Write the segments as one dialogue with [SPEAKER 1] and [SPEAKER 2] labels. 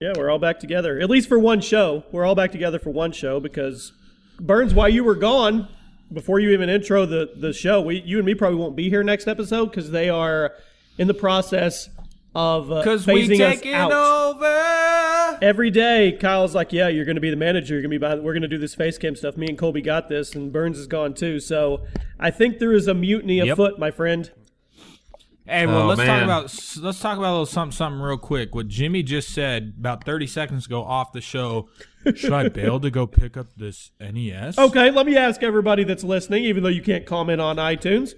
[SPEAKER 1] Yeah, we're all back together. At least for one show. We're all back together for one show because, Burns, while you were gone, before you even intro the show, you and me probably won't be here next episode because they are in the process of phasing us out.
[SPEAKER 2] Over.
[SPEAKER 1] Every day, Kyle's like, yeah, you're going to be the manager. We're going to do this face cam stuff. Me and Colby got this, and Burns is gone too. So I think there is a mutiny afoot, my friend.
[SPEAKER 3] Hey, well, let's talk about a little something real quick. What Jimmy just said about 30 seconds ago off the show. Should I bail to go pick up this NES?
[SPEAKER 1] Okay, let me ask everybody that's listening, even though you can't comment on iTunes.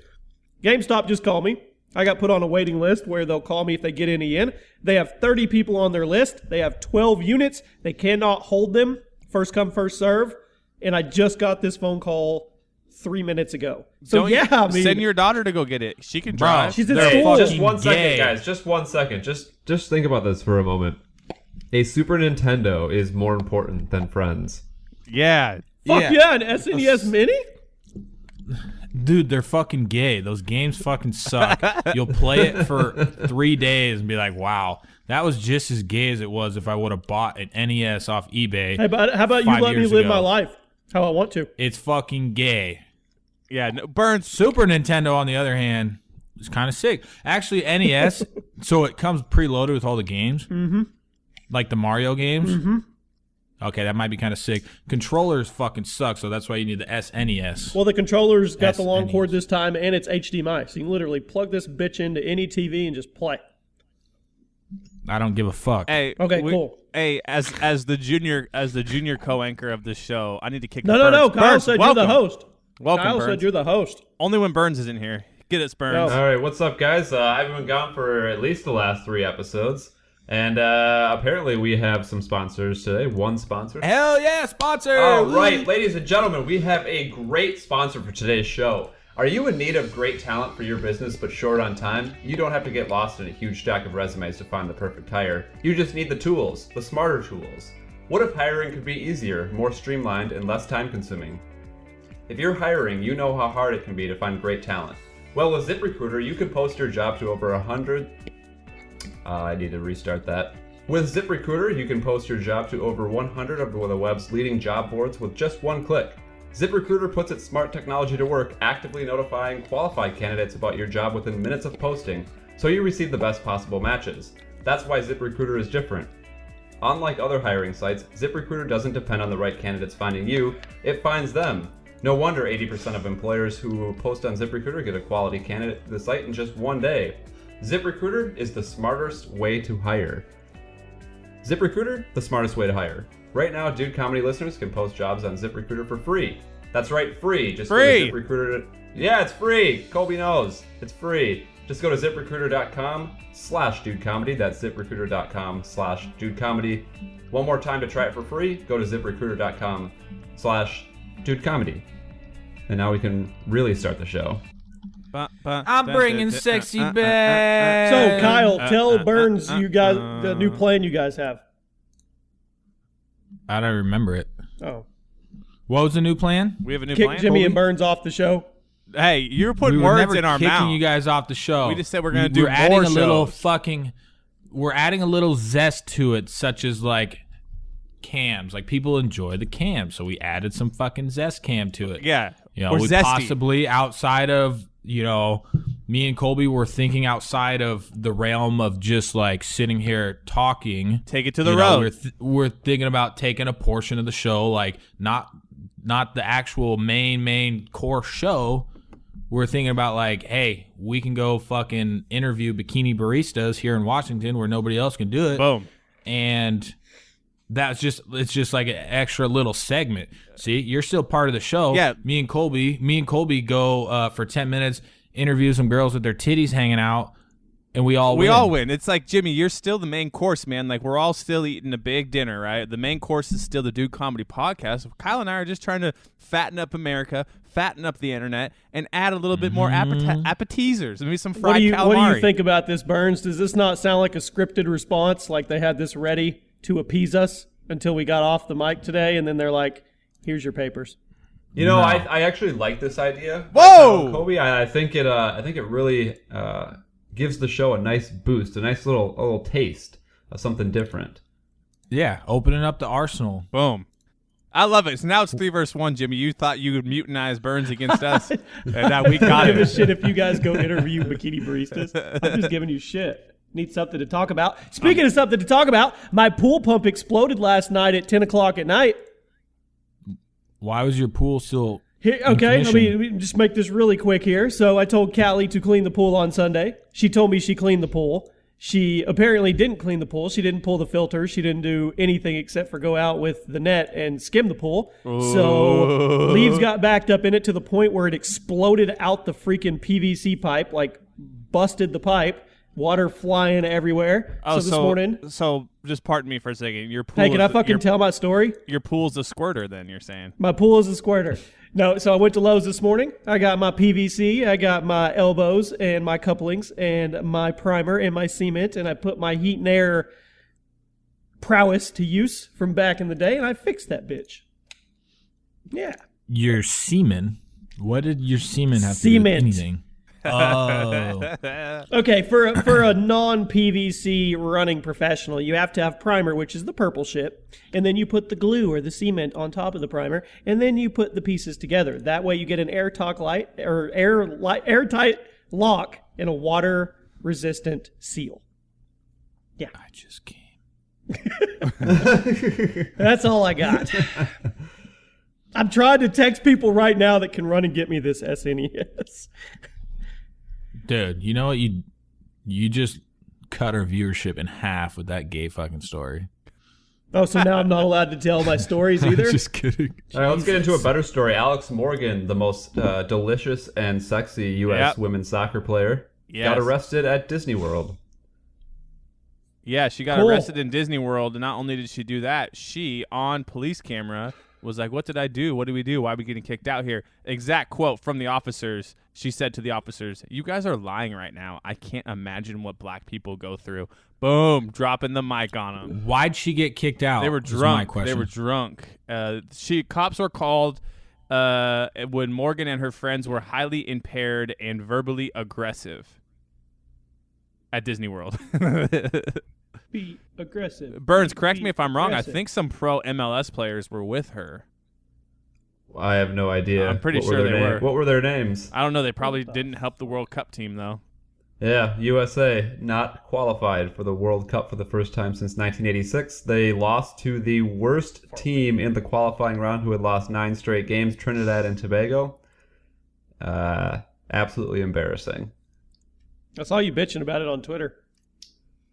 [SPEAKER 1] GameStop just called me. I got put on a waiting list where they'll call me if they get any in. They have 30 people on their list. They have 12 units. They cannot hold them. First come, first serve. And I just got this phone call 3 minutes ago. So
[SPEAKER 2] send your daughter to go get it. She can drive.
[SPEAKER 1] She's at school.
[SPEAKER 4] Just 1 second, guys. Just 1 second. Just think about this for a moment. A Super Nintendo is more important than Friends.
[SPEAKER 2] Yeah.
[SPEAKER 1] Fuck yeah, an SNES Mini?
[SPEAKER 3] Dude, they're fucking gay. Those games fucking suck. You'll play it for 3 days and be like, wow, that was just as gay as it was if I would have bought an NES off eBay.
[SPEAKER 1] How about you let me live my life how I want to?
[SPEAKER 3] It's fucking gay.
[SPEAKER 2] Yeah, no, Burns.
[SPEAKER 3] Super Nintendo, on the other hand, is kind of sick. Actually, NES, so it comes preloaded with all the games.
[SPEAKER 1] Mm-hmm.
[SPEAKER 3] Like the Mario games?
[SPEAKER 1] Mm-hmm.
[SPEAKER 3] Okay, that might be kind of sick. Controllers fucking suck, so that's why you need the SNES.
[SPEAKER 1] Well, the controller's got the long cord this time, and it's HDMI, so you can literally plug this bitch into any TV and just play.
[SPEAKER 3] I don't give a fuck.
[SPEAKER 2] Hey,
[SPEAKER 1] cool.
[SPEAKER 2] Hey, as the junior co-anchor of this show, I need to kick.
[SPEAKER 1] No. Kyle
[SPEAKER 2] Burns,
[SPEAKER 1] said
[SPEAKER 2] welcome.
[SPEAKER 1] you're the host.
[SPEAKER 2] Welcome,
[SPEAKER 1] Kyle
[SPEAKER 2] Burns.
[SPEAKER 1] said you're the host.
[SPEAKER 2] Only when Burns isn't here. Get it, Burns.
[SPEAKER 4] All right, what's up, guys? I haven't been gone for at least the last 3 episodes. And apparently we have some sponsors today. One sponsor.
[SPEAKER 3] Hell yeah, sponsor!
[SPEAKER 4] All right, ladies and gentlemen, we have a great sponsor for today's show. Are you in need of great talent for your business but short on time? You don't have to get lost in a huge stack of resumes to find the perfect hire. You just need the tools, the smarter tools. What if hiring could be easier, more streamlined, and less time-consuming? If you're hiring, you know how hard it can be to find great talent. Well, with ZipRecruiter, you can post your job to over 100... I need to restart that. With ZipRecruiter, you can post your job to over 100 of the web's leading job boards with just one click. ZipRecruiter puts its smart technology to work, actively notifying qualified candidates about your job within minutes of posting, so you receive the best possible matches. That's why ZipRecruiter is different. Unlike other hiring sites, ZipRecruiter doesn't depend on the right candidates finding you, it finds them. No wonder 80% of employers who post on ZipRecruiter get a quality candidate to the site in just 1 day. ZipRecruiter is the smartest way to hire. ZipRecruiter, the smartest way to hire. Right now, Dude Comedy listeners can post jobs on ZipRecruiter for free. That's right, free. Just
[SPEAKER 2] free.
[SPEAKER 4] Go to ZipRecruiter. Yeah, it's free. Colby knows. It's free. Just go to ZipRecruiter.com/DudeComedy. That's ZipRecruiter.com/DudeComedy. One more time to try it for free. Go to ZipRecruiter.com/DudeComedy. And now we can really start the show.
[SPEAKER 3] I'm bringing sexy back.
[SPEAKER 1] So, Kyle, tell Burns you guys the new plan you guys have.
[SPEAKER 3] I don't remember it.
[SPEAKER 1] Oh.
[SPEAKER 3] What was the new plan?
[SPEAKER 2] We have a new
[SPEAKER 1] Kick
[SPEAKER 2] plan.
[SPEAKER 1] Jimmy and Burns off the show.
[SPEAKER 2] Hey, you're putting
[SPEAKER 3] We were
[SPEAKER 2] words
[SPEAKER 3] never
[SPEAKER 2] in our
[SPEAKER 3] kicking
[SPEAKER 2] mouth.
[SPEAKER 3] you guys off the show.
[SPEAKER 2] We just said we're going to do
[SPEAKER 3] We're adding
[SPEAKER 2] more
[SPEAKER 3] a little
[SPEAKER 2] shows.
[SPEAKER 3] fucking. We're adding a little zest to it, such as like cams. Like people enjoy the cams, so we added some fucking zest cam to it.
[SPEAKER 2] Yeah,
[SPEAKER 3] You know,
[SPEAKER 2] or
[SPEAKER 3] we
[SPEAKER 2] zesty.
[SPEAKER 3] possibly outside of, you know, me and Colby were thinking outside of the realm of just like sitting here talking.
[SPEAKER 2] Take it to the
[SPEAKER 3] You know,
[SPEAKER 2] road.
[SPEAKER 3] we're thinking about taking a portion of the show, like not the actual main core show. We're thinking about like, hey, we can go fucking interview bikini baristas here in Washington where nobody else can do it.
[SPEAKER 2] Boom.
[SPEAKER 3] And it's just like an extra little segment. See, you're still part of the show.
[SPEAKER 2] Yeah.
[SPEAKER 3] Me and Colby go for 10 minutes, interview some girls with their titties hanging out, and we all win.
[SPEAKER 2] It's like, Jimmy, you're still the main course, man. Like, we're all still eating a big dinner, right? The main course is still the Dude Comedy Podcast. Kyle and I are just trying to fatten up America, fatten up the internet, and add a little bit more appetizers. Maybe some fried calamari.
[SPEAKER 1] What do you think about this, Burns? Does this not sound like a scripted response? Like they had this ready to appease us until we got off the mic today, and then they're like, here's your papers.
[SPEAKER 4] You know, I actually like this idea.
[SPEAKER 2] Whoa!
[SPEAKER 4] Colby, I think it really gives the show a nice boost, a nice little taste of something different.
[SPEAKER 3] Yeah, opening up the arsenal.
[SPEAKER 2] Boom. I love it. So now it's 3 versus 1, Jimmy. You thought you would mutinize Burns against us, and now we got
[SPEAKER 1] Give a
[SPEAKER 2] it.
[SPEAKER 1] shit if you guys go interview bikini baristas. I'm just giving you shit. Need something to talk about. Speaking of something to talk about, my pool pump exploded last night at 10 o'clock at night.
[SPEAKER 3] Why was your pool still
[SPEAKER 1] Here, okay, let me just make this really quick here. So I told Callie to clean the pool on Sunday. She told me she cleaned the pool. She apparently didn't clean the pool. She didn't pull the filter. She didn't do anything except for go out with the net and skim the pool. So leaves got backed up in it to the point where it exploded out the freaking PVC pipe, like busted the pipe. Water flying everywhere.
[SPEAKER 2] Oh,
[SPEAKER 1] so this morning.
[SPEAKER 2] So just pardon me for a second. Your pool.
[SPEAKER 1] Hey, can I fucking tell my story?
[SPEAKER 2] Your pool's a squirter, then you're saying?
[SPEAKER 1] My pool is a squirter. No, so I went to Lowe's this morning. I got my PVC, I got my elbows and my couplings and my primer and my cement, and I put my heat and air prowess to use from back in the day, and I fixed that bitch. Yeah.
[SPEAKER 3] your semen? What did your semen have to do with anything? Oh.
[SPEAKER 1] Okay, for a non-PVC running professional, you have to have primer, which is the purple shit, and then you put the glue or the cement on top of the primer, and then you put the pieces together. That way you get an airtight lock and a water-resistant seal. Yeah.
[SPEAKER 3] I just came.
[SPEAKER 1] That's all I got. I'm trying to text people right now that can run and get me this SNES.
[SPEAKER 3] Dude, you know what? You just cut our viewership in half with that gay fucking story.
[SPEAKER 1] Oh, so now I'm not allowed to tell my stories either?
[SPEAKER 3] Just kidding.
[SPEAKER 4] All right, let's get into a better story. Alex Morgan, the most delicious and sexy U.S. women's soccer player, got arrested at Disney World.
[SPEAKER 2] Yeah, she got arrested in Disney World, and not only did she do that, she, on police camera, was like, what did I do? What did we do? Why are we getting kicked out here? Exact quote from the officers. She said to the officers, you guys are lying right now. I can't imagine what black people go through. Boom, dropping the mic on them.
[SPEAKER 3] Why'd she get kicked out?
[SPEAKER 2] They were drunk. They were drunk. Cops were called when Morgan and her friends were highly impaired and verbally aggressive at Disney World.
[SPEAKER 1] Be aggressive.
[SPEAKER 2] Burns, correct me if I'm wrong. I think some pro MLS players were with her.
[SPEAKER 4] I have no idea.
[SPEAKER 2] I'm pretty sure they were.
[SPEAKER 4] What were their names?
[SPEAKER 2] I don't know. They probably didn't help the World Cup team, though.
[SPEAKER 4] Yeah, USA not qualified for the World Cup for the first time since 1986. They lost to the worst team in the qualifying round, who had lost 9 straight games, Trinidad and Tobago. Absolutely embarrassing.
[SPEAKER 1] I saw you bitching about it on Twitter.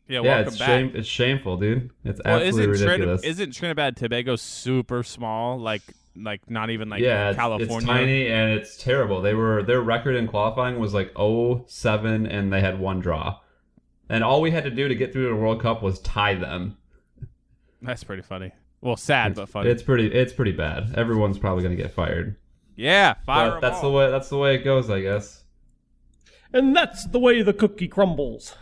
[SPEAKER 2] Yeah, welcome back.
[SPEAKER 4] It's shameful, dude. It's absolutely ridiculous.
[SPEAKER 2] Isn't Trinidad and Tobago super small? Like not even California.
[SPEAKER 4] It's tiny and it's terrible. Their record in qualifying was like 0-7 and they had 1 draw. And all we had to do to get through to the World Cup was tie them.
[SPEAKER 2] That's pretty funny. Well, sad but funny.
[SPEAKER 4] It's pretty bad. Everyone's probably gonna get fired.
[SPEAKER 2] Yeah, fire.
[SPEAKER 4] But that's the way it goes, I guess.
[SPEAKER 1] And that's the way the cookie crumbles.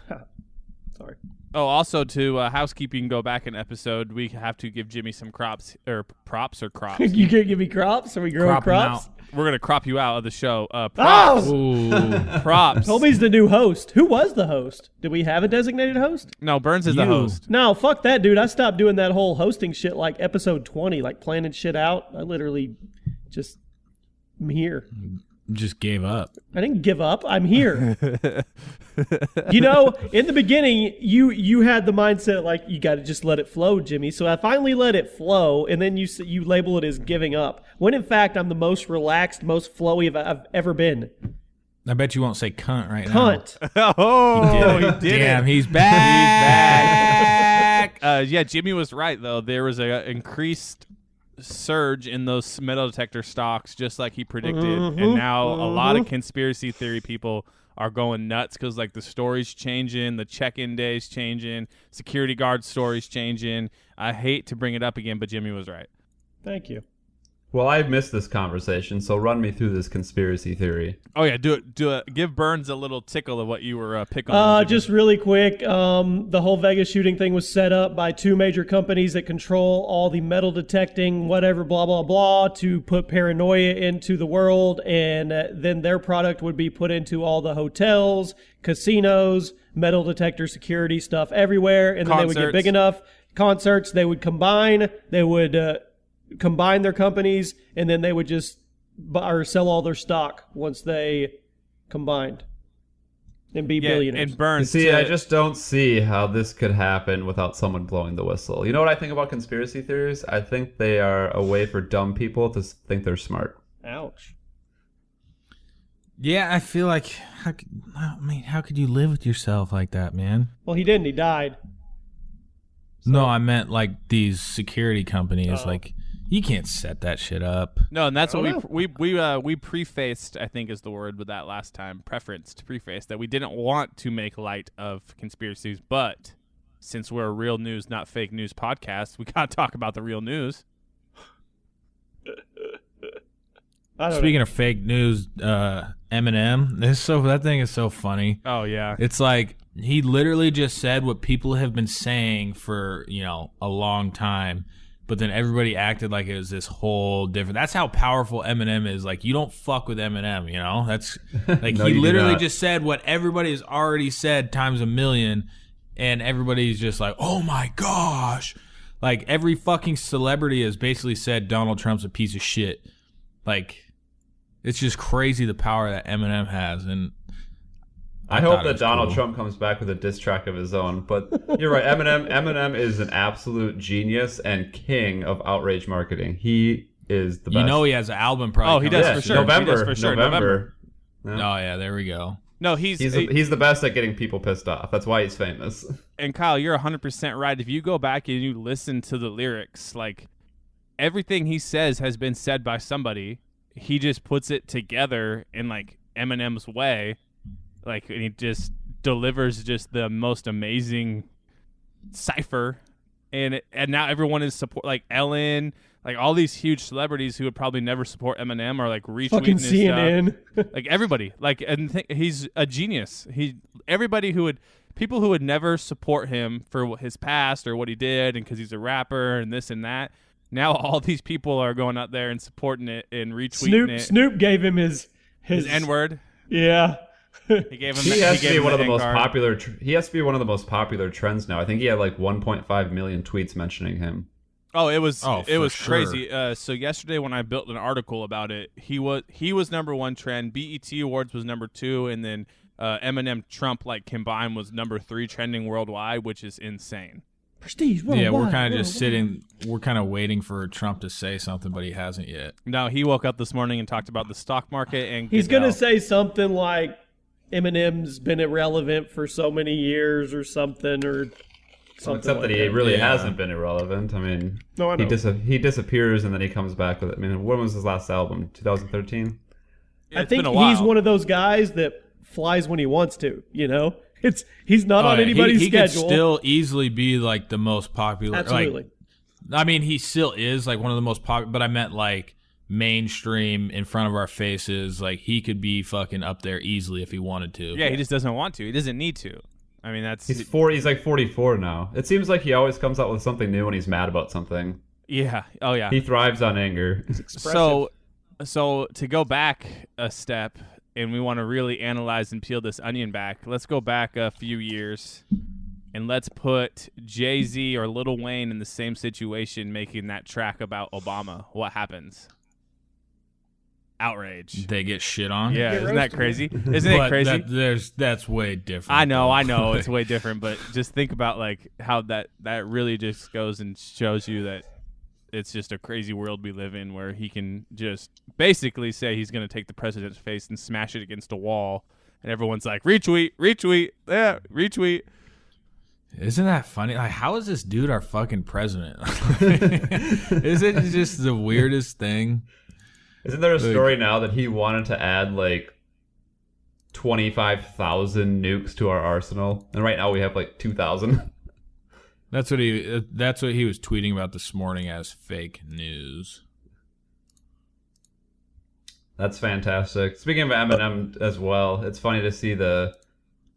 [SPEAKER 1] Sorry.
[SPEAKER 2] Oh, also to housekeeping, go back an episode. We have to give Jimmy some props or crops.
[SPEAKER 1] You can't give me crops? Are we growing crops?
[SPEAKER 2] We're gonna crop you out of the show. Props.
[SPEAKER 1] Oh!
[SPEAKER 2] Props.
[SPEAKER 1] Toby's the new host. Who was the host? Did we have a designated host?
[SPEAKER 2] No, Burns is the host.
[SPEAKER 1] No, fuck that, dude. I stopped doing that whole hosting shit like episode 20, like planning shit out. I literally just am here.
[SPEAKER 3] Just gave up.
[SPEAKER 1] I didn't give up. I'm here. You know, in the beginning, you had the mindset like you got to just let it flow, Jimmy. So I finally let it flow, and then you label it as giving up. When in fact, I'm the most relaxed, most flowy I've ever been.
[SPEAKER 3] I bet you won't say cunt right
[SPEAKER 1] Cunt.
[SPEAKER 3] now.
[SPEAKER 2] Oh, he did
[SPEAKER 3] Damn,
[SPEAKER 2] it.
[SPEAKER 3] he's back.
[SPEAKER 2] Yeah, Jimmy was right though. There was a increased surge in those metal detector stocks, just like he predicted, and now a lot of conspiracy theory people are going nuts because like the story's changing, the check-in days changing, security guard stories changing. I hate to bring it up again, but Jimmy was right.
[SPEAKER 1] Thank you.
[SPEAKER 4] Well, I missed this conversation, so run me through this conspiracy theory.
[SPEAKER 2] Oh yeah, do it. Give Burns a little tickle of what you were picking on.
[SPEAKER 1] Just really quick, the whole Vegas shooting thing was set up by 2 major companies that control all the metal detecting, whatever, blah, blah, blah, to put paranoia into the world, and then their product would be put into all the hotels, casinos, metal detector security stuff everywhere, and then they would get big enough concerts. They would combine. They would combine their companies, and then they would just buy or sell all their stock once they combined and be billionaires.
[SPEAKER 2] And burn.
[SPEAKER 4] See, I just don't see how this could happen without someone blowing the whistle. You know what I think about conspiracy theories? I think they are a way for dumb people to think they're smart.
[SPEAKER 1] Ouch.
[SPEAKER 3] Yeah, I feel like how could you live with yourself like that, man?
[SPEAKER 1] Well, he didn't. He died.
[SPEAKER 3] No, I meant like these security companies. Like, you can't set that shit up.
[SPEAKER 2] No, and that's what we prefaced, I think is the word with that last time, preface that we didn't want to make light of conspiracies, but since we're a real news, not fake news podcast, we got to talk about the real news.
[SPEAKER 3] Speaking of fake news, Eminem, that thing is so funny.
[SPEAKER 2] Oh yeah.
[SPEAKER 3] It's like he literally just said what people have been saying for, a long time, but then everybody acted like it was this whole different. That's how powerful Eminem is. Like, you don't fuck with Eminem, That's like
[SPEAKER 4] No,
[SPEAKER 3] he
[SPEAKER 4] you do
[SPEAKER 3] literally
[SPEAKER 4] not.
[SPEAKER 3] just said what everybody has already said times a million, and everybody's just like, "Oh my gosh." Like, every fucking celebrity has basically said Donald Trump's a piece of shit. Like, it's just crazy the power that Eminem has, and
[SPEAKER 4] I hope that Donald Trump comes back with a diss track of his own. But you're right, Eminem is an absolute genius and king of outrage marketing. He is the best.
[SPEAKER 3] He has an album probably.
[SPEAKER 2] Oh, he does
[SPEAKER 3] coming
[SPEAKER 2] for
[SPEAKER 3] out.
[SPEAKER 2] sure.
[SPEAKER 4] November.
[SPEAKER 2] He does for sure.
[SPEAKER 4] November.
[SPEAKER 3] Oh yeah, there we go.
[SPEAKER 2] No, he's
[SPEAKER 4] the best at getting people pissed off. That's why he's famous.
[SPEAKER 2] and Kyle, you're 100% right. If you go back and you listen to the lyrics, like everything he says has been said by somebody. He just puts it together in like Eminem's way, like, and he just delivers just the most amazing cipher, and now everyone is support, like Ellen, like all these huge celebrities who would probably never support Eminem are like retweeting
[SPEAKER 1] Fucking
[SPEAKER 2] his
[SPEAKER 1] CNN.
[SPEAKER 2] stuff. Like everybody, like, and he's a genius. People who would never support him for his past or what he did, and because he's a rapper and this and that. Now all these people are going out there and supporting it and retweeting it.
[SPEAKER 1] Snoop gave him his
[SPEAKER 2] N-word.
[SPEAKER 1] Yeah.
[SPEAKER 2] He gave him.
[SPEAKER 4] He has to be one of the
[SPEAKER 2] N
[SPEAKER 4] most
[SPEAKER 2] card.
[SPEAKER 4] popular. He has to be one of the most popular trends now. I think he had like 1.5 million tweets mentioning him.
[SPEAKER 2] Oh, it was
[SPEAKER 3] for
[SPEAKER 2] crazy. So yesterday when I built an article about it, he was number one trend. BET Awards was number 2, and then Eminem Trump like combined was number 3 trending worldwide, which is insane.
[SPEAKER 1] Prestige.
[SPEAKER 3] Yeah, we're kind of just sitting. We're kind of waiting for Trump to say something, but he hasn't yet.
[SPEAKER 2] No, he woke up this morning and talked about the stock market, and
[SPEAKER 1] He's going to say something like Eminem's been irrelevant for so many years or something, or something
[SPEAKER 4] Except
[SPEAKER 1] like
[SPEAKER 4] that he
[SPEAKER 1] that.
[SPEAKER 4] really
[SPEAKER 3] Yeah.
[SPEAKER 4] hasn't been irrelevant. I mean,
[SPEAKER 1] No, I know.
[SPEAKER 4] he disappears and then he comes back with it. I mean, when was his last album? 2013.
[SPEAKER 1] I
[SPEAKER 2] It's
[SPEAKER 1] think
[SPEAKER 2] been a while.
[SPEAKER 1] he's one of those guys that flies when he wants to, He's not on
[SPEAKER 3] yeah,
[SPEAKER 1] anybody's
[SPEAKER 3] he
[SPEAKER 1] schedule.
[SPEAKER 3] could still easily be like the most popular.
[SPEAKER 1] Absolutely.
[SPEAKER 3] Like, I mean, he still is like one of the most popular, but I meant like mainstream in front of our faces. Like, he could be fucking up there easily if he wanted to.
[SPEAKER 2] Yeah, he just doesn't want to. He doesn't need to. I mean, that's
[SPEAKER 4] He's like 44 now. It seems like he always comes out with something new when he's mad about something.
[SPEAKER 2] yeah. Oh yeah.
[SPEAKER 4] He thrives on anger.
[SPEAKER 2] So to go back a step, and we want to really analyze and peel this onion back, let's go back a few years, and let's put Jay-Z or Lil Wayne in the same situation making that track about Obama. What happens? Outrage.
[SPEAKER 3] They get shit on.
[SPEAKER 2] Yeah,
[SPEAKER 1] Get
[SPEAKER 2] isn't that
[SPEAKER 1] roasted.
[SPEAKER 2] crazy? Isn't it
[SPEAKER 3] But
[SPEAKER 2] crazy?
[SPEAKER 3] that's way different.
[SPEAKER 2] I know
[SPEAKER 3] though.
[SPEAKER 2] it's way different, but just think about like how that really just goes and shows you that it's just a crazy world we live in, where he can just basically say he's going to take the president's face and smash it against a wall, and everyone's like, retweet, yeah, retweet.
[SPEAKER 3] Isn't that funny? Like, how is this dude our fucking president? Is it just the weirdest thing?
[SPEAKER 4] Isn't there a story now that he wanted to add like 25,000 nukes to our arsenal, and right now we have like 2,000?
[SPEAKER 3] That's what he was tweeting about this morning as fake news.
[SPEAKER 4] That's fantastic. Speaking of Eminem as well, it's funny to see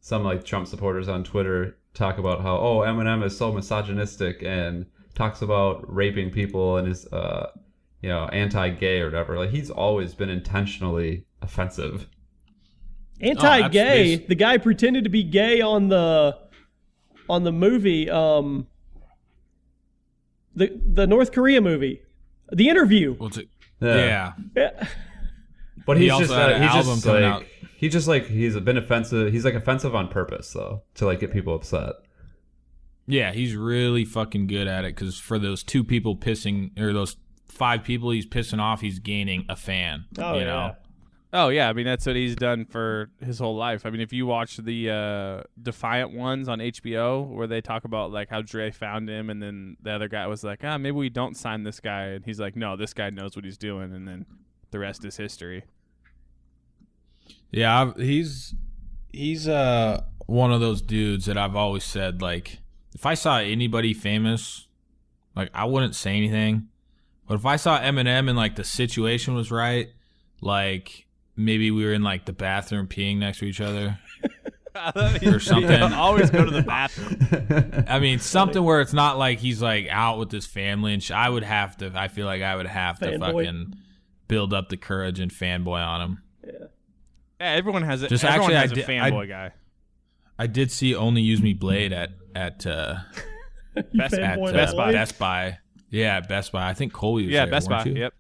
[SPEAKER 4] some like Trump supporters on Twitter talk about how Eminem is so misogynistic and talks about raping people and is anti-gay or whatever. Like, he's always been intentionally offensive.
[SPEAKER 1] Anti-gay.
[SPEAKER 3] that's-
[SPEAKER 1] The guy pretended to be gay on the movie. The North Korea movie, The Interview.
[SPEAKER 3] What's it?
[SPEAKER 4] Yeah.
[SPEAKER 1] Yeah.
[SPEAKER 4] But
[SPEAKER 3] He
[SPEAKER 4] he's
[SPEAKER 3] also
[SPEAKER 4] just
[SPEAKER 3] had an
[SPEAKER 4] he's
[SPEAKER 3] album
[SPEAKER 4] just
[SPEAKER 3] coming
[SPEAKER 4] like
[SPEAKER 3] out.
[SPEAKER 4] he's been offensive. He's like offensive on purpose though, to like get people upset.
[SPEAKER 3] Yeah, he's really fucking good at it because for those 2 people pissing, or those 5 people he's pissing off, he's gaining a fan.
[SPEAKER 1] Oh,
[SPEAKER 3] you
[SPEAKER 1] yeah.
[SPEAKER 3] know?
[SPEAKER 2] Oh yeah, I mean that's what he's done for his whole life. I mean, if you watch the Defiant ones on HBO, where they talk about like how Dre found him, and then the other guy was like, maybe we don't sign this guy, and he's like, no, this guy knows what he's doing, and then the rest is history.
[SPEAKER 3] Yeah, he's one of those dudes that I've always said, like, if I saw anybody famous, like, I wouldn't say anything. But if I saw Eminem and like the situation was right, like maybe we were in like the bathroom peeing next to each other or something.
[SPEAKER 2] Always go to the bathroom.
[SPEAKER 3] I mean, something where it's not like he's like out with his family and I would have to. I feel like I would have to
[SPEAKER 1] Fanboy.
[SPEAKER 3] fucking build up the courage and fanboy on him.
[SPEAKER 2] Yeah, everyone has it.
[SPEAKER 3] Just
[SPEAKER 2] Everyone
[SPEAKER 3] actually,
[SPEAKER 2] has a
[SPEAKER 3] I
[SPEAKER 2] fanboy guy.
[SPEAKER 3] I did see Only Use Me Blade at
[SPEAKER 2] Best-
[SPEAKER 1] fanboy
[SPEAKER 2] Best Buy.
[SPEAKER 3] Best Buy. Yeah, Best Buy. I think Colby was
[SPEAKER 2] Yeah,
[SPEAKER 3] there,
[SPEAKER 2] Best Buy.
[SPEAKER 3] weren't you?
[SPEAKER 2] Yep.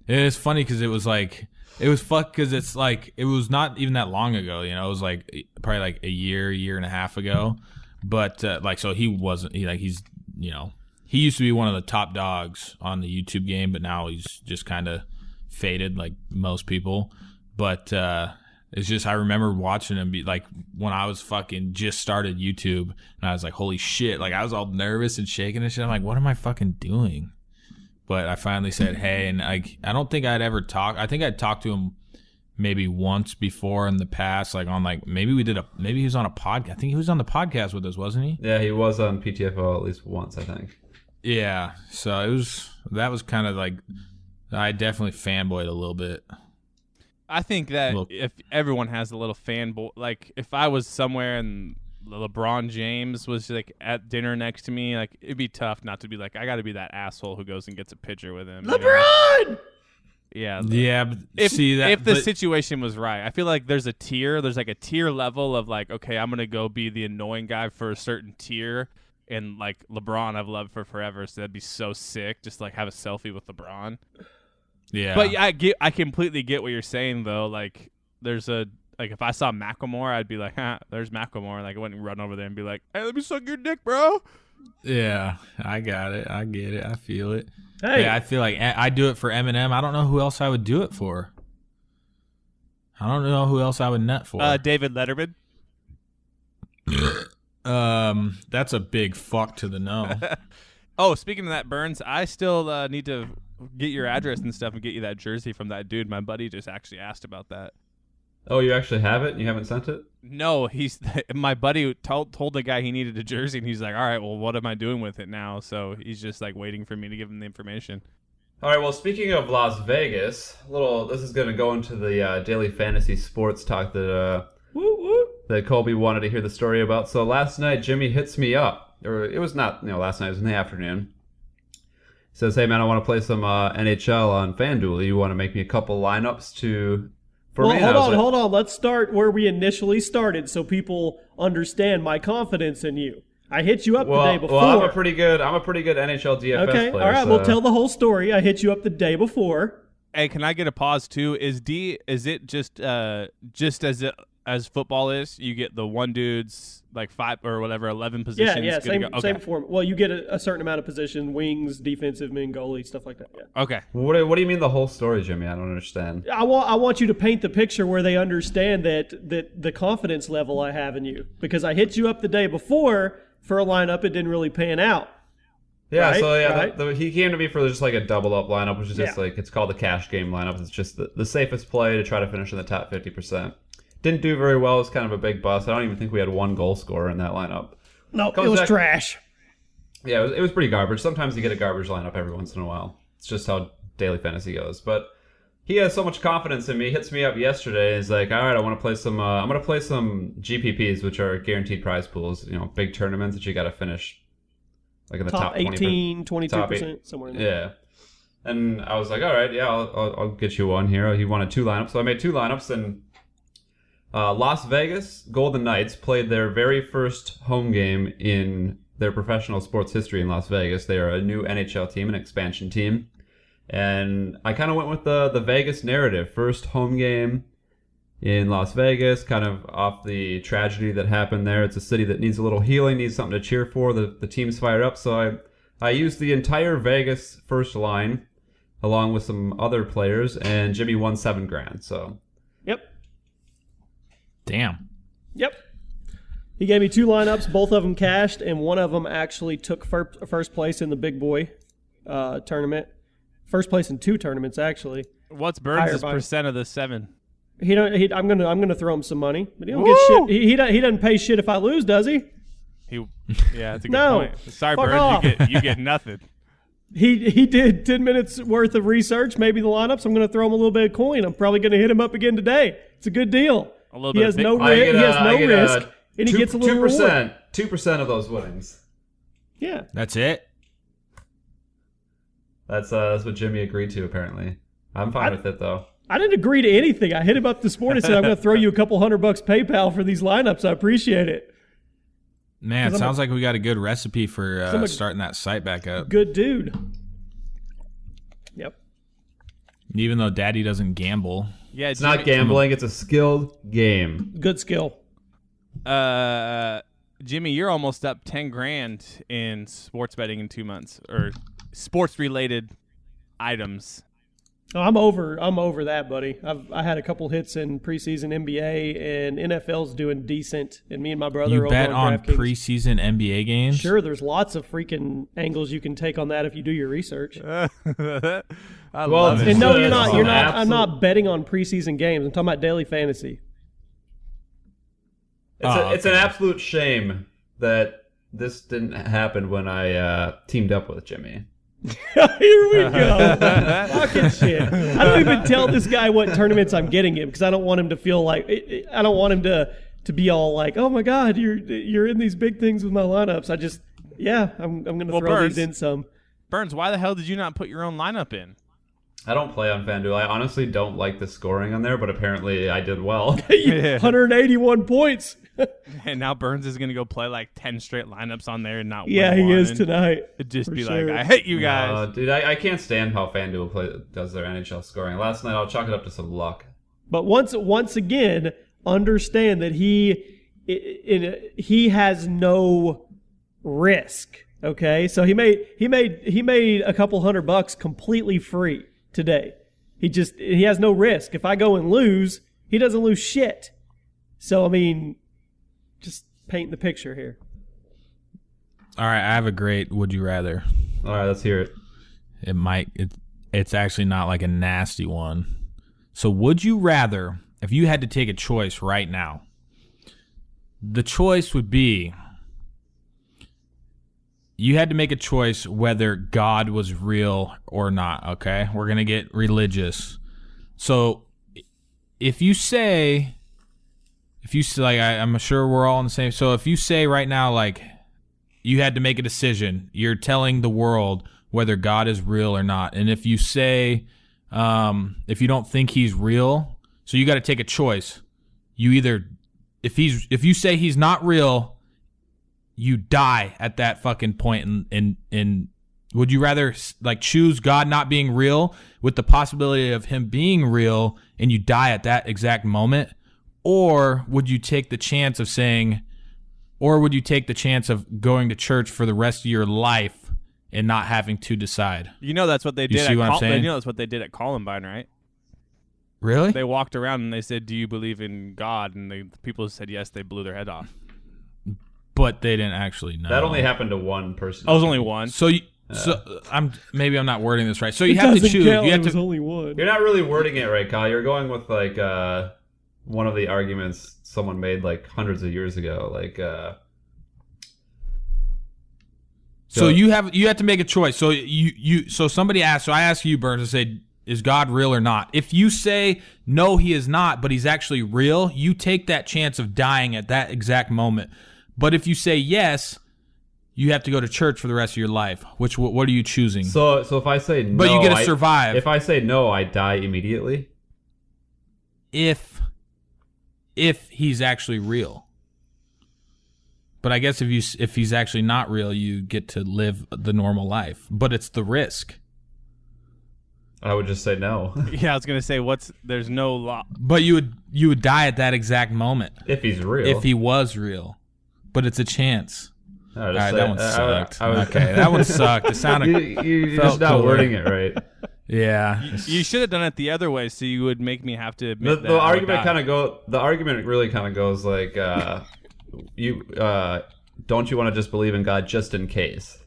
[SPEAKER 3] And it's funny because it was like it was fucked because it's like it was not even that long ago. You know, it was like probably like a year and a half ago. But like, so he wasn't. He's you know, he used to be one of the top dogs on the YouTube game, but now he's just kind of faded like most people. But it's just I remember watching him be like when I was fucking just started YouTube, and I was like, holy shit! Like I was all nervous and shaking and shit. I'm like, what am I fucking doing? But I finally said, hey, and I don't think I'd ever talk. I think I'd talked to him maybe once before in the past, like on like maybe he was on a podcast. I think he was on the podcast with us, wasn't he?
[SPEAKER 4] Yeah, he was on PTFO at least once, I think.
[SPEAKER 3] Yeah. So that was kind of like I definitely fanboyed a little bit.
[SPEAKER 2] I think that
[SPEAKER 3] Look.
[SPEAKER 2] if everyone has a little fanboy, like if I was somewhere and LeBron James was like at dinner next to me, like it'd be tough not to be like, I got to be that asshole who goes and gets a picture with him. you know?
[SPEAKER 1] LeBron!
[SPEAKER 2] Yeah.
[SPEAKER 3] Yeah, but
[SPEAKER 2] If the
[SPEAKER 3] but-
[SPEAKER 2] situation was right, I feel like there's like a tier level of like, okay, I'm gonna go be the annoying guy for a certain tier, and like LeBron I've loved for forever, so that'd be so sick. Just like have a selfie with LeBron.
[SPEAKER 3] yeah,
[SPEAKER 2] But yeah, I completely get what you're saying though. Like there's like if I saw Macklemore, I'd be like, there's Macklemore. Like I wouldn't run over there and be like, hey, let me suck your dick, bro.
[SPEAKER 3] yeah, I got it. I get it. I feel it.
[SPEAKER 1] Hey,
[SPEAKER 3] Yeah, I feel like I do it for Eminem. I don't know who else I would do it for. I don't know who else I would nut for.
[SPEAKER 2] David Letterman.
[SPEAKER 3] That's a big fuck to the no.
[SPEAKER 2] Oh, speaking of that, Burns, I still need to get your address and stuff and get you that jersey from that dude. My buddy just actually asked about that.
[SPEAKER 4] Oh, you actually have it? You haven't sent it?
[SPEAKER 2] No, my buddy told the guy he needed a jersey, and he's like, all right, well, what am I doing with it now? So he's just like waiting for me to give him the information.
[SPEAKER 4] All right, well, speaking of Las Vegas, this is going to go into the daily fantasy sports talk that Colby wanted to hear the story about. So last night, Jimmy hits me up, or it was not, last night, it was in the afternoon. He says, hey, man, I want to play some NHL on FanDuel. You want to make me a couple lineups
[SPEAKER 1] well,
[SPEAKER 4] me?
[SPEAKER 1] hold on. Let's start where we initially started so people understand my confidence in you. I hit you up the day before.
[SPEAKER 4] Well, I'm a pretty good NHL DFS
[SPEAKER 1] okay,
[SPEAKER 4] player.
[SPEAKER 1] all right,
[SPEAKER 4] so.
[SPEAKER 1] we'll tell the whole story. I hit you up the day before.
[SPEAKER 2] Hey, can I get a pause too? Is it just as football is? You get the one dude's like 5 or whatever 11 positions.
[SPEAKER 1] Yeah,
[SPEAKER 2] good to go? Okay.
[SPEAKER 1] same form. Well, you get a certain amount of position: wings, defensive men, goalie, stuff like that. Yeah.
[SPEAKER 2] Okay.
[SPEAKER 4] What do you mean the whole story, Jimmy? I don't understand.
[SPEAKER 1] I want you to paint the picture where they understand that the confidence level I have in you, because I hit you up the day before for a lineup. It didn't really pan out.
[SPEAKER 4] Yeah,
[SPEAKER 1] Right,
[SPEAKER 4] so yeah,
[SPEAKER 1] right.
[SPEAKER 4] he came to me for just like a double up lineup, which is just
[SPEAKER 1] Yeah.
[SPEAKER 4] like, it's called the cash game lineup. It's just the safest play to try to finish in the top 50%. Didn't do very well. It was kind of a big bust. I don't even think we had one goal scorer in that lineup.
[SPEAKER 1] No,
[SPEAKER 4] Comes
[SPEAKER 1] it was
[SPEAKER 4] back-
[SPEAKER 1] trash.
[SPEAKER 4] Yeah, it was pretty garbage. Sometimes you get a garbage lineup every once in a while. It's just how daily fantasy goes. But he has so much confidence in me. He hits me up yesterday. He's like, all right, I want to play some. I'm going to play some GPPs, which are guaranteed prize pools. Big tournaments that you got to finish, like in the top
[SPEAKER 1] 18,
[SPEAKER 4] 20%.
[SPEAKER 1] 22%, somewhere in there.
[SPEAKER 4] Yeah. And I was like, all right, yeah, I'll get you one here. He wanted 2 lineups. So I made 2 lineups, and Las Vegas Golden Knights played their very first home game in their professional sports history in Las Vegas. They are a new NHL team, an expansion team. And I kind of went with the Vegas narrative. First home game in Las Vegas, kind of off the tragedy that happened there. It's a city that needs a little healing, needs something to cheer for. The team's fired up, so I used the entire Vegas first line along with some other players, and Jimmy won $7,000. So,
[SPEAKER 1] Yep.
[SPEAKER 3] Damn.
[SPEAKER 1] Yep. He gave me 2 lineups, both of them cashed, and one of them actually took first place in the big boy tournament. First place in 2 tournaments, actually.
[SPEAKER 2] What's Burns'
[SPEAKER 1] by-
[SPEAKER 2] percent of the 7?
[SPEAKER 1] I'm gonna throw him some money, but he don't get shit. He doesn't pay shit if I lose, does he?
[SPEAKER 2] Yeah, that's a good
[SPEAKER 1] No.
[SPEAKER 2] point. Sorry,
[SPEAKER 1] Fuck
[SPEAKER 2] Burns,
[SPEAKER 1] off.
[SPEAKER 2] you get nothing.
[SPEAKER 1] He did 10 minutes worth of research, maybe the lineups. I'm going to throw him a little bit of coin. I'm probably going to hit him up again today. It's a good deal.
[SPEAKER 2] A little
[SPEAKER 1] He
[SPEAKER 2] bit
[SPEAKER 1] has
[SPEAKER 2] of
[SPEAKER 1] no
[SPEAKER 2] Bitcoin.
[SPEAKER 1] risk, and he gets a little
[SPEAKER 4] 2%.
[SPEAKER 1] reward.
[SPEAKER 4] 2% of those winnings.
[SPEAKER 1] Yeah.
[SPEAKER 3] That's it?
[SPEAKER 4] That's what Jimmy agreed to, apparently. I'm fine with it, though.
[SPEAKER 1] I didn't agree to anything. I hit him up this morning and said, I'm going to throw you a couple $100 PayPal for these lineups. I appreciate it.
[SPEAKER 3] Man, it sounds like we got a good recipe for
[SPEAKER 1] I'm a-
[SPEAKER 3] starting that site back up.
[SPEAKER 1] Good dude. Yep.
[SPEAKER 3] Even though Daddy doesn't gamble.
[SPEAKER 2] Yeah,
[SPEAKER 4] It's not gambling. It's a skilled game.
[SPEAKER 1] Good skill.
[SPEAKER 2] Jimmy, you're almost up $10,000 in sports betting in 2 months, or sports related items.
[SPEAKER 1] Oh, I'm over that, buddy. I had a couple hits in preseason NBA, and NFL's doing decent. And me and my brother
[SPEAKER 3] You
[SPEAKER 1] over
[SPEAKER 3] bet on
[SPEAKER 1] DraftKings.
[SPEAKER 3] preseason NBA games?
[SPEAKER 1] Sure, there's lots of freaking angles you can take on that if you do your research.
[SPEAKER 2] I
[SPEAKER 4] Well,
[SPEAKER 2] love it.
[SPEAKER 1] And no,
[SPEAKER 4] It's
[SPEAKER 1] you're not.
[SPEAKER 4] an
[SPEAKER 1] You're not. I'm
[SPEAKER 4] absolute-
[SPEAKER 1] not betting on preseason games. I'm talking about daily fantasy.
[SPEAKER 4] It's an absolute shame that this didn't happen when I teamed up with Jimmy.
[SPEAKER 1] Here we go. Fucking shit. I don't even tell this guy what tournaments I'm getting him because I don't want him to feel like I don't want him to be all like, oh my god, you're in these big things with my lineups. I'm gonna throw
[SPEAKER 2] Burns,
[SPEAKER 1] these in some.
[SPEAKER 2] Burns, why the hell did you not put your own lineup in?
[SPEAKER 4] I don't play on FanDuel. I honestly don't like the scoring on there, but apparently I did well.
[SPEAKER 1] 181 points.
[SPEAKER 2] And now Burns is going to go play like 10 straight lineups on there and not
[SPEAKER 1] Yeah,
[SPEAKER 2] win
[SPEAKER 1] he
[SPEAKER 2] one,
[SPEAKER 1] is
[SPEAKER 2] and
[SPEAKER 1] tonight.
[SPEAKER 2] It'd just
[SPEAKER 1] for
[SPEAKER 2] be
[SPEAKER 1] sure.
[SPEAKER 2] like, I hate you guys.
[SPEAKER 4] Dude, I can't stand how FanDuel does their NHL scoring. Last night, I'll chalk it up to some luck.
[SPEAKER 1] But once again, understand that he has no risk. Okay, so he made a couple $100 completely free today. He has no risk. If I go and lose, he doesn't lose shit. So I mean, just paint the picture here.
[SPEAKER 3] All right, I have a great would you rather.
[SPEAKER 4] All right, let's hear it.
[SPEAKER 3] It's actually not like a nasty one. So would you rather, if you had to take a choice right now, the choice would be you had to make a choice whether God was real or not, okay? We're going to get religious. So if you say, like, I'm sure we're all on the same. So if you say right now, like, you had to make a decision, you're telling the world whether God is real or not. And if you say, if you don't think he's real, so you got to take a choice. You either, if you say he's not real, you die at that fucking point. And would you rather like choose God not being real with the possibility of him being real and you die at that exact moment? Or would you take the chance of saying, or would you take the chance of going to church for the rest of your life and not having to decide?
[SPEAKER 2] You know that's what they
[SPEAKER 3] You
[SPEAKER 2] did
[SPEAKER 3] see
[SPEAKER 2] at
[SPEAKER 3] what I'm saying?
[SPEAKER 2] You know that's what they did at Columbine, right?
[SPEAKER 3] Really?
[SPEAKER 2] They walked around and they said, "Do you believe in God?" And the people who said yes, they blew their head off.
[SPEAKER 3] But they didn't actually know.
[SPEAKER 4] That only happened to one person.
[SPEAKER 2] I was only one.
[SPEAKER 3] So I'm not wording this right. So you have to choose.
[SPEAKER 1] Count.
[SPEAKER 3] You have
[SPEAKER 1] It was
[SPEAKER 3] to.
[SPEAKER 1] only one.
[SPEAKER 4] You're not really wording it right, Kyle. You're going with like one of the arguments someone made like hundreds of years ago. Like,
[SPEAKER 3] So you have to make a choice. So so somebody asked. So I ask you, Burns, to say, is God real or not? If you say no, he is not, but he's actually real, you take that chance of dying at that exact moment. But if you say yes, you have to go to church for the rest of your life. What are you choosing?
[SPEAKER 4] so if I say no,
[SPEAKER 3] But you get to survive.
[SPEAKER 4] If I say no, I die immediately.
[SPEAKER 3] If he's actually real. But I guess if he's actually not real, you get to live the normal life. But it's the risk.
[SPEAKER 4] I would just say no.
[SPEAKER 2] Yeah, I was gonna say there's no law.
[SPEAKER 3] But you would die at that exact moment
[SPEAKER 4] If he's real.
[SPEAKER 3] if he was real. But it's a chance.
[SPEAKER 4] I would
[SPEAKER 3] All
[SPEAKER 4] just
[SPEAKER 3] right,
[SPEAKER 4] say-
[SPEAKER 3] that one sucked.
[SPEAKER 4] I was-
[SPEAKER 3] Okay, that one sucked. It sounded.
[SPEAKER 4] You're
[SPEAKER 3] felt
[SPEAKER 4] just not
[SPEAKER 3] cooler.
[SPEAKER 4] wording it right.
[SPEAKER 3] Yeah.
[SPEAKER 2] You should have done it the other way, so you would make me have to
[SPEAKER 4] The,
[SPEAKER 2] admit that
[SPEAKER 4] the
[SPEAKER 2] I would
[SPEAKER 4] argument
[SPEAKER 2] die.
[SPEAKER 4] kind of the argument really kind of goes like, you don't you want to just believe in God just in case?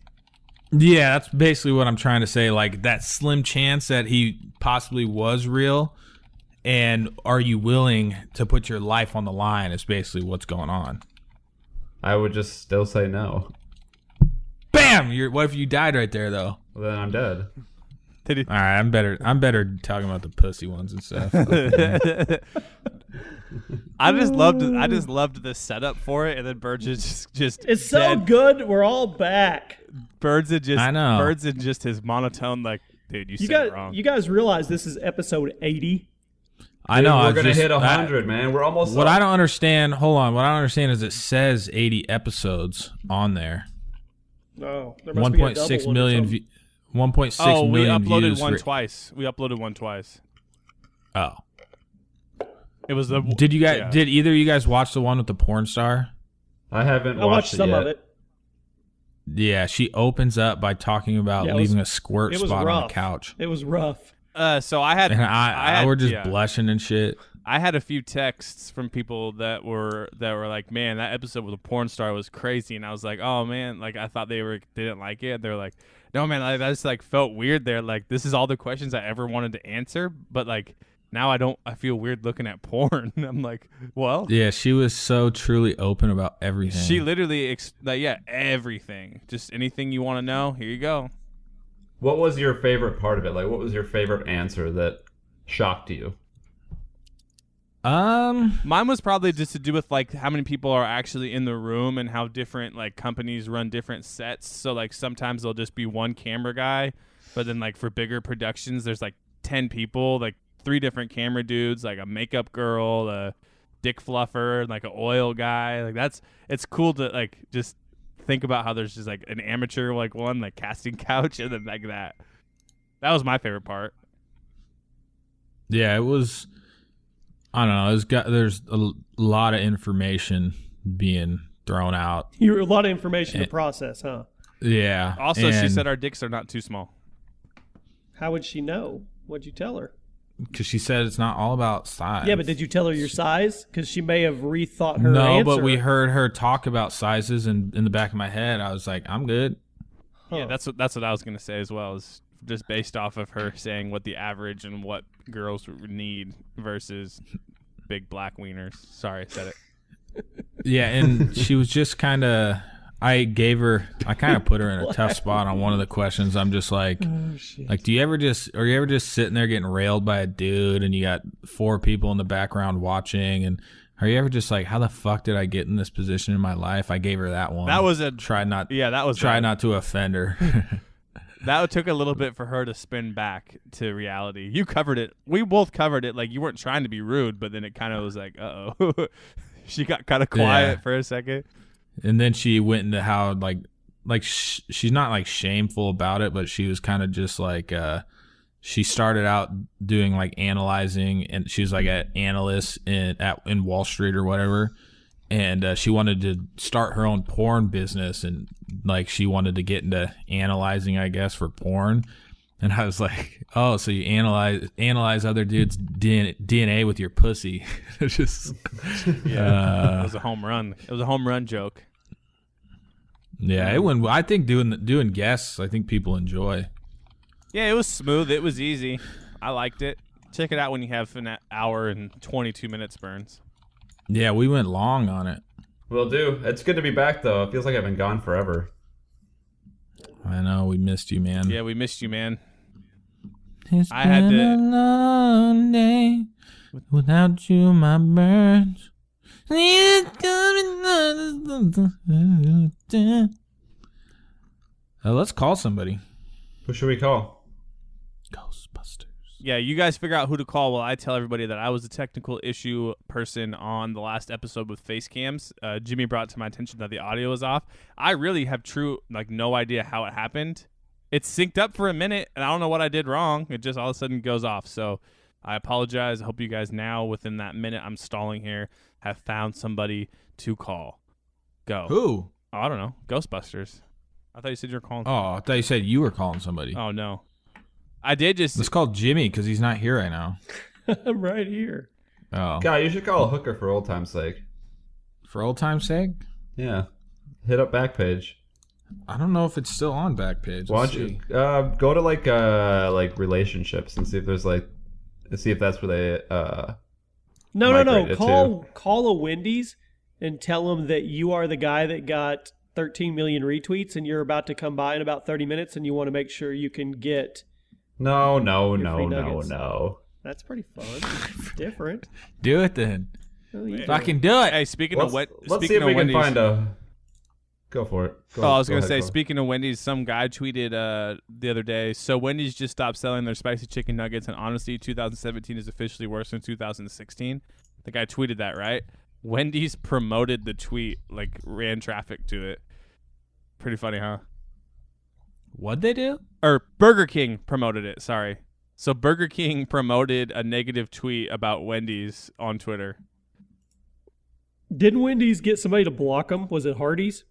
[SPEAKER 3] Yeah, that's basically what I'm trying to say. Like that slim chance that he possibly was real, and are you willing to put your life on the line? Is basically what's going on.
[SPEAKER 4] I would just still say no.
[SPEAKER 3] Bam! What if you died right there though?
[SPEAKER 4] Well, then I'm dead.
[SPEAKER 2] Did he-
[SPEAKER 3] All right, I'm better talking about the pussy ones and stuff.
[SPEAKER 2] I just loved the setup for it, and then Birds is just
[SPEAKER 1] It's so
[SPEAKER 2] dead.
[SPEAKER 1] good. We're all back.
[SPEAKER 2] Birds in just
[SPEAKER 3] I know.
[SPEAKER 2] Birds in just his monotone, like, dude, you said it wrong.
[SPEAKER 1] You guys realize this is episode 80?
[SPEAKER 3] I know.
[SPEAKER 4] We're gonna hit 100, man. We're almost.
[SPEAKER 3] What I don't understand. Hold on. What I don't understand is it says 80 episodes on there.
[SPEAKER 1] No, there must be a double
[SPEAKER 3] 1.6
[SPEAKER 1] one or
[SPEAKER 3] million.
[SPEAKER 1] something.
[SPEAKER 3] 1.6
[SPEAKER 2] we
[SPEAKER 3] million
[SPEAKER 2] uploaded
[SPEAKER 3] views.
[SPEAKER 2] one twice. We uploaded one twice.
[SPEAKER 3] Oh.
[SPEAKER 2] It was the.
[SPEAKER 3] Did you guys?
[SPEAKER 2] yeah.
[SPEAKER 3] Did either of you guys watch the one with the porn star?
[SPEAKER 4] I haven't
[SPEAKER 1] I watched
[SPEAKER 4] it
[SPEAKER 1] some
[SPEAKER 4] yet.
[SPEAKER 1] of it.
[SPEAKER 3] Yeah, she opens up by talking about
[SPEAKER 1] Yeah, it was-
[SPEAKER 3] leaving a squirt
[SPEAKER 1] It was
[SPEAKER 3] spot
[SPEAKER 1] rough.
[SPEAKER 3] on the couch,
[SPEAKER 1] It was rough.
[SPEAKER 2] So I had.
[SPEAKER 3] and
[SPEAKER 2] I had,
[SPEAKER 3] we're just
[SPEAKER 2] yeah.
[SPEAKER 3] blushing and shit.
[SPEAKER 2] I had a few texts from people that were like, man, that episode with the porn star was crazy, and I was like, oh man, like I thought they didn't like it. They're like, no man, like, that just like felt weird there. Like this is all the questions I ever wanted to answer, but like now I feel weird looking at porn. I'm like, well,
[SPEAKER 3] Yeah, she was so truly open about everything.
[SPEAKER 2] she literally everything, just anything you want to know. Here you go.
[SPEAKER 4] What was your favorite part of it? Like, what was your favorite answer that shocked you?
[SPEAKER 2] Mine was probably just to do with like how many people are actually in the room and how different like companies run different sets. So like sometimes there'll just be one camera guy, but then like for bigger productions there's like 10 people, like 3 different camera dudes, like a makeup girl, a dick fluffer, like an oil guy. Like it's cool to like just think about how there's just like an amateur like one like casting couch and then like that. That was my favorite part.
[SPEAKER 3] Yeah, it was. I don't know. There's a lot of information being thrown out.
[SPEAKER 1] You were a lot of information to process, huh?
[SPEAKER 3] Yeah.
[SPEAKER 2] Also, she
[SPEAKER 3] and-
[SPEAKER 2] said our dicks are not too small.
[SPEAKER 1] How would she know? What'd you tell her?
[SPEAKER 3] because she said it's not all about size.
[SPEAKER 1] Yeah, but did you tell her your size? Because she may have rethought her
[SPEAKER 3] No,
[SPEAKER 1] answer.
[SPEAKER 3] but we heard her talk about sizes, and in the back of my head, I was like, I'm good.
[SPEAKER 2] Yeah, that's what I was gonna say as well. Is just based off of her saying what the average and what girls need versus big black wieners. Sorry, I said it.
[SPEAKER 3] Yeah, and she was just kind of. I kind of put her in a tough spot on one of the questions. I'm just like, are you ever just sitting there getting railed by a dude, and you got 4 people in the background watching, and are you ever just like, how the fuck did I get in this position in my life? I gave her that one.
[SPEAKER 2] That was a
[SPEAKER 3] try not
[SPEAKER 2] bad.
[SPEAKER 3] not to offend her.
[SPEAKER 2] That took a little bit for her to spin back to reality. You covered it. We both covered it. Like you weren't trying to be rude, but then it kind of was like, uh-oh. She got kind of quiet
[SPEAKER 3] Yeah.
[SPEAKER 2] for a second.
[SPEAKER 3] And then she went into how she's not like shameful about it, but she was kind of just like she started out doing like analyzing, and she was like an analyst in Wall Street or whatever, and she wanted to start her own porn business, and like she wanted to get into analyzing, I guess, for porn. And I was like, oh, so you analyze other dudes' DNA with your pussy. It's just
[SPEAKER 2] Yeah, it was a home run. It was a home run joke.
[SPEAKER 3] yeah, it went. I think doing guests, I think people enjoy.
[SPEAKER 2] Yeah, it was smooth. It was easy. I liked it. Check it out when you have an hour and 22 minutes, Burns.
[SPEAKER 3] Yeah, we went long on it.
[SPEAKER 4] Will do. It's good to be back, though. It feels like I've been gone forever.
[SPEAKER 3] I know, we missed you, man.
[SPEAKER 2] Yeah, we missed you, man.
[SPEAKER 3] It's
[SPEAKER 2] I had
[SPEAKER 3] been
[SPEAKER 2] to-
[SPEAKER 3] a long day without you, my birds. Let's call somebody.
[SPEAKER 4] Who should we call?
[SPEAKER 3] Ghostbusters.
[SPEAKER 2] Yeah, you guys figure out who to call while I tell everybody that I was a technical issue person on the last episode with face cams. Jimmy brought to my attention that the audio was off. I really have no idea how it happened. It's synced up for a minute, and I don't know what I did wrong. It just all of a sudden goes off. So I apologize. I hope you guys now, within that minute I'm stalling here, have found somebody to call. Go.
[SPEAKER 3] Who?
[SPEAKER 2] Oh, I don't know. Ghostbusters. I thought you said you were calling.
[SPEAKER 3] Oh, I thought you said you were calling somebody.
[SPEAKER 2] Oh, no. I did just...
[SPEAKER 3] Let's call Jimmy because he's not here right now.
[SPEAKER 1] I'm right here.
[SPEAKER 3] Oh.
[SPEAKER 4] God, you should call a hooker for old time's sake.
[SPEAKER 3] For old time's sake?
[SPEAKER 4] Yeah. Hit up Backpage.
[SPEAKER 3] I don't know if it's still on Backpage.
[SPEAKER 4] Why don't you go to like relationships and see if there's see if that's where they
[SPEAKER 1] No.
[SPEAKER 4] migrated
[SPEAKER 1] Call a Wendy's and tell them that you are the guy that got 13 million retweets and you're about to come by in about 30 minutes and you want to make sure you can get...
[SPEAKER 4] No.
[SPEAKER 1] That's pretty fun. Different.
[SPEAKER 3] Do it then.
[SPEAKER 1] Oh, you
[SPEAKER 3] Fucking do it.
[SPEAKER 2] Hey, speaking
[SPEAKER 4] Let's
[SPEAKER 2] of
[SPEAKER 4] see if we
[SPEAKER 2] Wendy's,
[SPEAKER 4] can find a... Go for it.
[SPEAKER 2] I was going to say, speaking of Wendy's, some guy tweeted the other day, so Wendy's just stopped selling their spicy chicken nuggets, and honestly, 2017 is officially worse than 2016. The guy tweeted that, right? Wendy's promoted the tweet, ran traffic to it. Pretty funny, huh?
[SPEAKER 3] What'd they do?
[SPEAKER 2] Or Burger King promoted it, sorry. So Burger King promoted a negative tweet about Wendy's on Twitter.
[SPEAKER 1] Didn't Wendy's get somebody to block them? Was it Hardee's?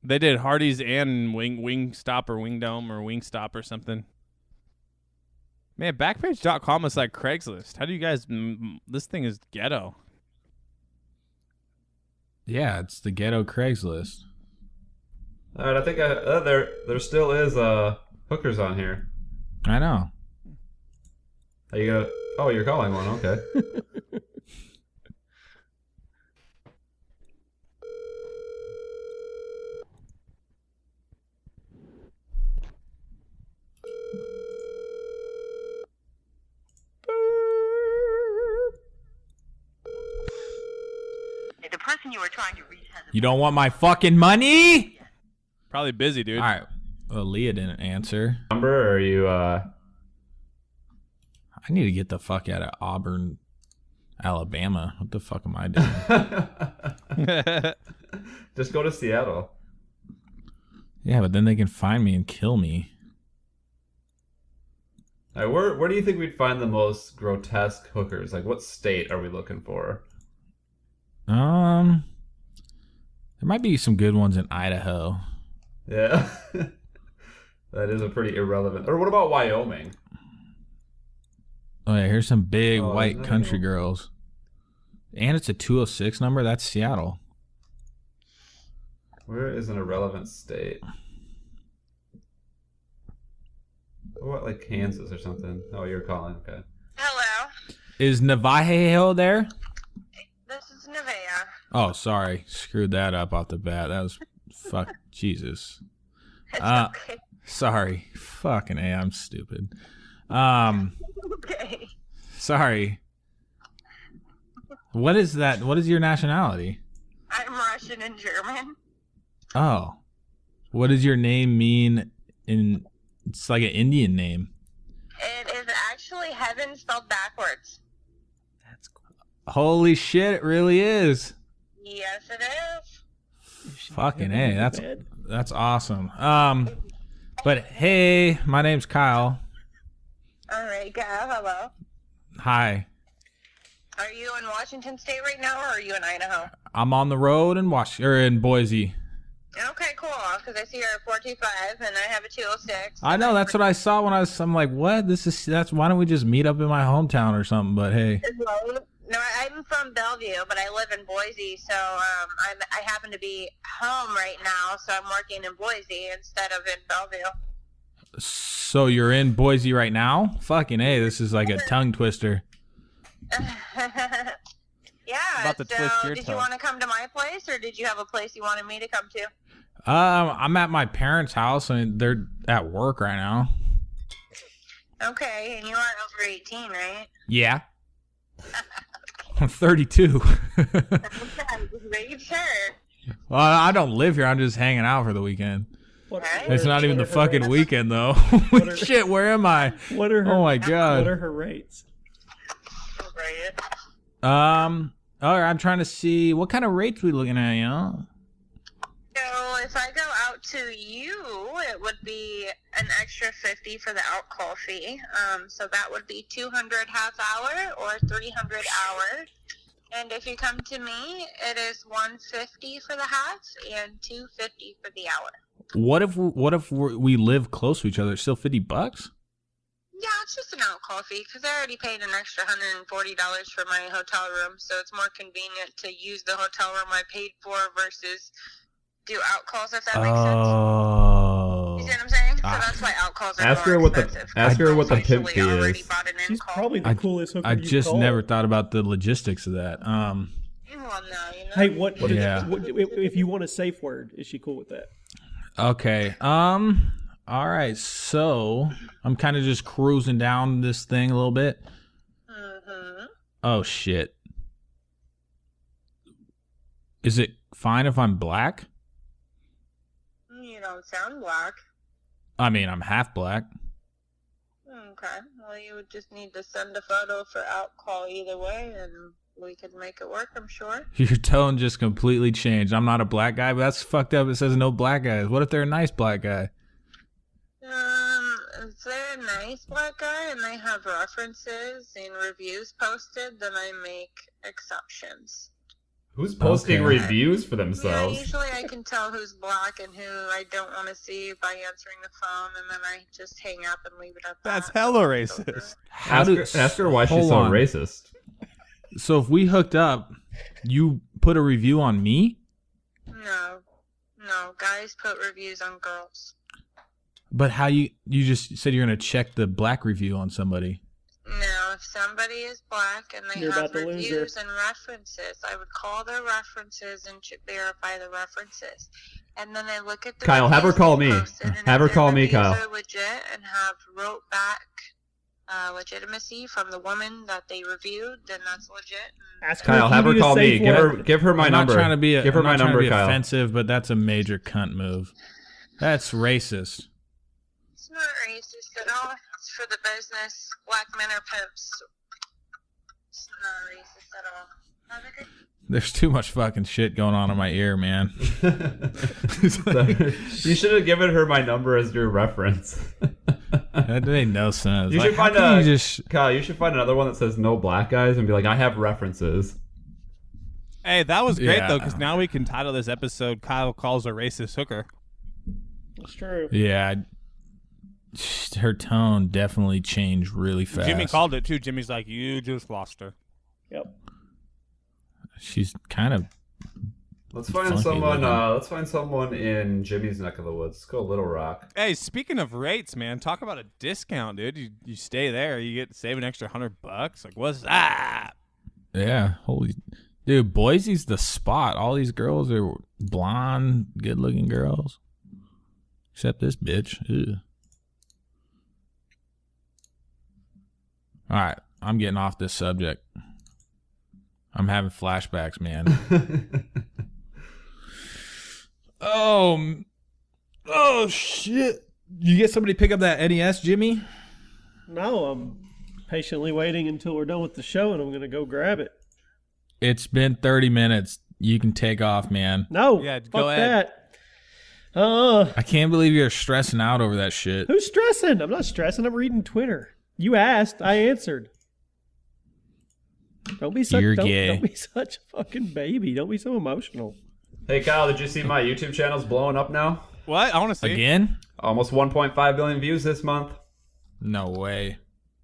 [SPEAKER 2] They did Hardee's and Wingstop or Wingdome or Wingstop or something. Man, Backpage.com is like Craigslist. How do you guys... this thing is ghetto.
[SPEAKER 3] Yeah, it's the ghetto Craigslist.
[SPEAKER 4] All right, I think there still is hookers on here.
[SPEAKER 3] I know.
[SPEAKER 4] Are you gonna... Oh, you're calling one. Okay.
[SPEAKER 5] The person you are trying to reach has
[SPEAKER 3] You don't want my fucking money?
[SPEAKER 2] Probably busy, dude.
[SPEAKER 3] All right. Well, Leah didn't answer.
[SPEAKER 4] Number, or are you...
[SPEAKER 3] I need to get the fuck out of Auburn, Alabama. What the fuck am I doing?
[SPEAKER 4] Just go to Seattle.
[SPEAKER 3] Yeah, but then they can find me and kill me.
[SPEAKER 4] All right, where do you think we'd find the most grotesque hookers? Like, what state are we looking for?
[SPEAKER 3] There might be some good ones in Idaho.
[SPEAKER 4] Yeah. That is a pretty irrelevant... Or what about Wyoming?
[SPEAKER 3] Oh yeah, here's some big
[SPEAKER 4] Oh,
[SPEAKER 3] white
[SPEAKER 4] no.
[SPEAKER 3] country girls. And it's a 206 number. That's Seattle.
[SPEAKER 4] Where is an irrelevant state? What about, like, Kansas or something? Oh, you're calling. Okay.
[SPEAKER 5] Hello,
[SPEAKER 3] Is Navajo there?
[SPEAKER 5] this is Nevaeh.
[SPEAKER 3] Oh, sorry. Screwed that up off the bat. That was... fuck. Jesus.
[SPEAKER 5] It's okay.
[SPEAKER 3] Sorry. Fucking A, I'm stupid.
[SPEAKER 5] Okay.
[SPEAKER 3] Sorry. What is that? What is your nationality?
[SPEAKER 5] I'm Russian and German.
[SPEAKER 3] Oh. What does your name mean in... It's like an Indian name.
[SPEAKER 5] It is actually heaven spelled backwards.
[SPEAKER 1] That's cool.
[SPEAKER 3] Holy shit, it really is.
[SPEAKER 5] Yes, it is.
[SPEAKER 3] Fucking A, that's awesome. But hey, my name's Kyle.
[SPEAKER 5] All right, Gav, hello.
[SPEAKER 3] Hi.
[SPEAKER 5] Are you in Washington State right now, or are you in Idaho?
[SPEAKER 3] I'm on the road in Boise.
[SPEAKER 5] Okay, cool. Because I see you're at 425, and I have a 206.
[SPEAKER 3] I know, that's what I saw when I'm like, what? Why don't we just meet up in my hometown or something? But hey.
[SPEAKER 5] No, I'm from Bellevue, but I live in Boise, so I happen to be home right now, so I'm working in Boise instead of in Bellevue.
[SPEAKER 3] So you're in Boise right now? Fucking A, this is like a tongue twister.
[SPEAKER 5] Yeah,
[SPEAKER 2] About to
[SPEAKER 5] so
[SPEAKER 2] twist your
[SPEAKER 5] did
[SPEAKER 2] tongue.
[SPEAKER 5] you want to come to my place, or did you have a place you wanted me to come to?
[SPEAKER 3] I'm at my parents' house and they're at work right now.
[SPEAKER 5] Okay, and you are over 18, right?
[SPEAKER 3] Yeah. I'm 32.
[SPEAKER 5] Okay, just making sure.
[SPEAKER 3] Well, I don't live here. I'm just hanging out for the weekend.
[SPEAKER 5] Okay.
[SPEAKER 3] It's not even the
[SPEAKER 1] What are her
[SPEAKER 3] fucking
[SPEAKER 1] rates?
[SPEAKER 3] weekend though.
[SPEAKER 1] What are-
[SPEAKER 3] Shit, where am I?
[SPEAKER 1] What are her?
[SPEAKER 3] Oh my
[SPEAKER 1] What
[SPEAKER 3] god.
[SPEAKER 1] are her rates?
[SPEAKER 5] Right.
[SPEAKER 3] All right, I'm trying to see what kind of rates we looking at, you know?
[SPEAKER 5] So if I go out to you, it would be an extra 50 for the out call fee. So that would be 200 half hour or 300 hour. And if you come to me, it is 150 for the half and 250 for the hour.
[SPEAKER 3] What if we live close to each other? It's still $50?
[SPEAKER 5] Yeah, it's just an out call fee because I already paid an extra $140 for my hotel room, so it's more convenient to use the hotel room I paid for versus do out calls, if that makes sense.
[SPEAKER 3] Oh.
[SPEAKER 5] You see what I'm saying? So that's why out calls are
[SPEAKER 4] Ask
[SPEAKER 5] more
[SPEAKER 4] her what the
[SPEAKER 5] expensive.
[SPEAKER 4] ask her what the
[SPEAKER 5] Actually
[SPEAKER 4] pimp fee
[SPEAKER 5] already
[SPEAKER 4] is.
[SPEAKER 5] bought an
[SPEAKER 1] She's
[SPEAKER 5] in-call.
[SPEAKER 1] probably the coolest hooker
[SPEAKER 3] I
[SPEAKER 1] you've
[SPEAKER 3] just
[SPEAKER 1] called.
[SPEAKER 3] never thought about the logistics of that.
[SPEAKER 5] Well, no, you know.
[SPEAKER 1] Hey, what?
[SPEAKER 3] Yeah.
[SPEAKER 1] If you want a safe word, is she cool with that?
[SPEAKER 3] Okay. All right. So I'm kind of just cruising down this thing a little bit.
[SPEAKER 5] Mm-hmm.
[SPEAKER 3] Oh shit. Is it fine if I'm black?
[SPEAKER 5] You don't sound black.
[SPEAKER 3] I mean, I'm half black.
[SPEAKER 5] Okay. Well, you would just need to send a photo for out call either way, and we could make it work, I'm sure.
[SPEAKER 3] Your tone just completely changed. I'm not a black guy, but that's fucked up. It says no black guys. What if they're a nice black guy?
[SPEAKER 5] If they're a nice black guy and they have references and reviews posted, then I make exceptions.
[SPEAKER 4] Who's posting
[SPEAKER 3] Okay.
[SPEAKER 4] reviews for
[SPEAKER 5] Yeah,
[SPEAKER 4] themselves?
[SPEAKER 5] usually I can tell who's black and who I don't want to see by answering the phone, and then I just hang up and leave it at that.
[SPEAKER 2] That's hella racist.
[SPEAKER 4] Ask her why she's
[SPEAKER 3] Hold
[SPEAKER 4] so
[SPEAKER 3] on.
[SPEAKER 4] racist.
[SPEAKER 3] So if we hooked up, you put a review on me?
[SPEAKER 5] No, guys put reviews on girls.
[SPEAKER 3] But how you just said you're going to check the black review on somebody.
[SPEAKER 5] No, if somebody is black and they
[SPEAKER 1] You're
[SPEAKER 5] have
[SPEAKER 1] about to lose her.
[SPEAKER 5] reviews and references, I would call their references and verify the references. And then I look at the
[SPEAKER 4] Kyle, have her
[SPEAKER 5] reviews
[SPEAKER 4] call
[SPEAKER 5] they
[SPEAKER 4] me.
[SPEAKER 5] posted, and
[SPEAKER 4] Have her
[SPEAKER 5] if their
[SPEAKER 4] call me,
[SPEAKER 5] reviews
[SPEAKER 4] Kyle.
[SPEAKER 5] are legit and have wrote back legitimacy from the woman that they reviewed, then that's legit. And
[SPEAKER 1] Ask
[SPEAKER 4] Kyle,
[SPEAKER 1] if you
[SPEAKER 4] have her
[SPEAKER 1] need a
[SPEAKER 4] call me.
[SPEAKER 1] safe word.
[SPEAKER 4] Give her my
[SPEAKER 3] I'm
[SPEAKER 4] number.
[SPEAKER 3] not trying to be
[SPEAKER 4] Give her
[SPEAKER 3] I'm
[SPEAKER 4] my
[SPEAKER 3] not trying to
[SPEAKER 4] number,
[SPEAKER 3] be
[SPEAKER 4] Kyle.
[SPEAKER 3] offensive, but that's a major cunt move. That's racist.
[SPEAKER 5] it's not racist at all. It's for the business. Black men are pimps. It's not racist at all. Have a good
[SPEAKER 3] There's too much fucking shit going on in my ear, man.
[SPEAKER 4] You should have given her my number as your reference.
[SPEAKER 3] That made no sense.
[SPEAKER 4] You
[SPEAKER 3] Like,
[SPEAKER 4] should
[SPEAKER 3] how
[SPEAKER 4] find
[SPEAKER 3] can
[SPEAKER 4] a
[SPEAKER 3] you just
[SPEAKER 4] Kyle. You should find another one that says no black guys and be like, I have references.
[SPEAKER 2] Hey, that was great
[SPEAKER 3] Yeah.
[SPEAKER 2] though, because now we can title this episode "Kyle Calls a Racist Hooker."
[SPEAKER 1] That's true.
[SPEAKER 3] Yeah. Her tone definitely changed really fast.
[SPEAKER 2] Jimmy called it too. Jimmy's like, "You just lost her."
[SPEAKER 1] Yep.
[SPEAKER 3] She's kind of
[SPEAKER 4] Let's find
[SPEAKER 3] Funky
[SPEAKER 4] someone.
[SPEAKER 3] looking.
[SPEAKER 4] Let's find someone in Jimmy's neck of the woods. Let's go Little Rock.
[SPEAKER 2] Hey, speaking of rates, man, talk about a discount, dude. You stay there, you get to save an extra $100. Like, what's that?
[SPEAKER 3] yeah. Holy dude, Boise's the spot. All these girls are blonde, good-looking girls, except this bitch. Ugh. All right, I'm getting off this subject. I'm having flashbacks, man. Oh shit! You get somebody to pick up that NES, Jimmy?
[SPEAKER 1] No, I'm patiently waiting until we're done with the show, and I'm gonna go grab it.
[SPEAKER 3] It's been 30 minutes. You can take off, man.
[SPEAKER 1] No,
[SPEAKER 2] Yeah,
[SPEAKER 1] fuck
[SPEAKER 2] go ahead.
[SPEAKER 1] that.
[SPEAKER 3] I can't believe you're stressing out over that shit.
[SPEAKER 1] Who's stressing? I'm not stressing. I'm reading Twitter. You asked, I answered. Don't be such.
[SPEAKER 3] You're
[SPEAKER 1] don't,
[SPEAKER 3] gay.
[SPEAKER 1] don't be such a fucking baby. Don't be so emotional.
[SPEAKER 4] Hey Kyle, did you see my YouTube channel's blowing up now?
[SPEAKER 2] What? I want to see.
[SPEAKER 3] Again?
[SPEAKER 4] Almost 1.5 billion views this month.
[SPEAKER 3] No way.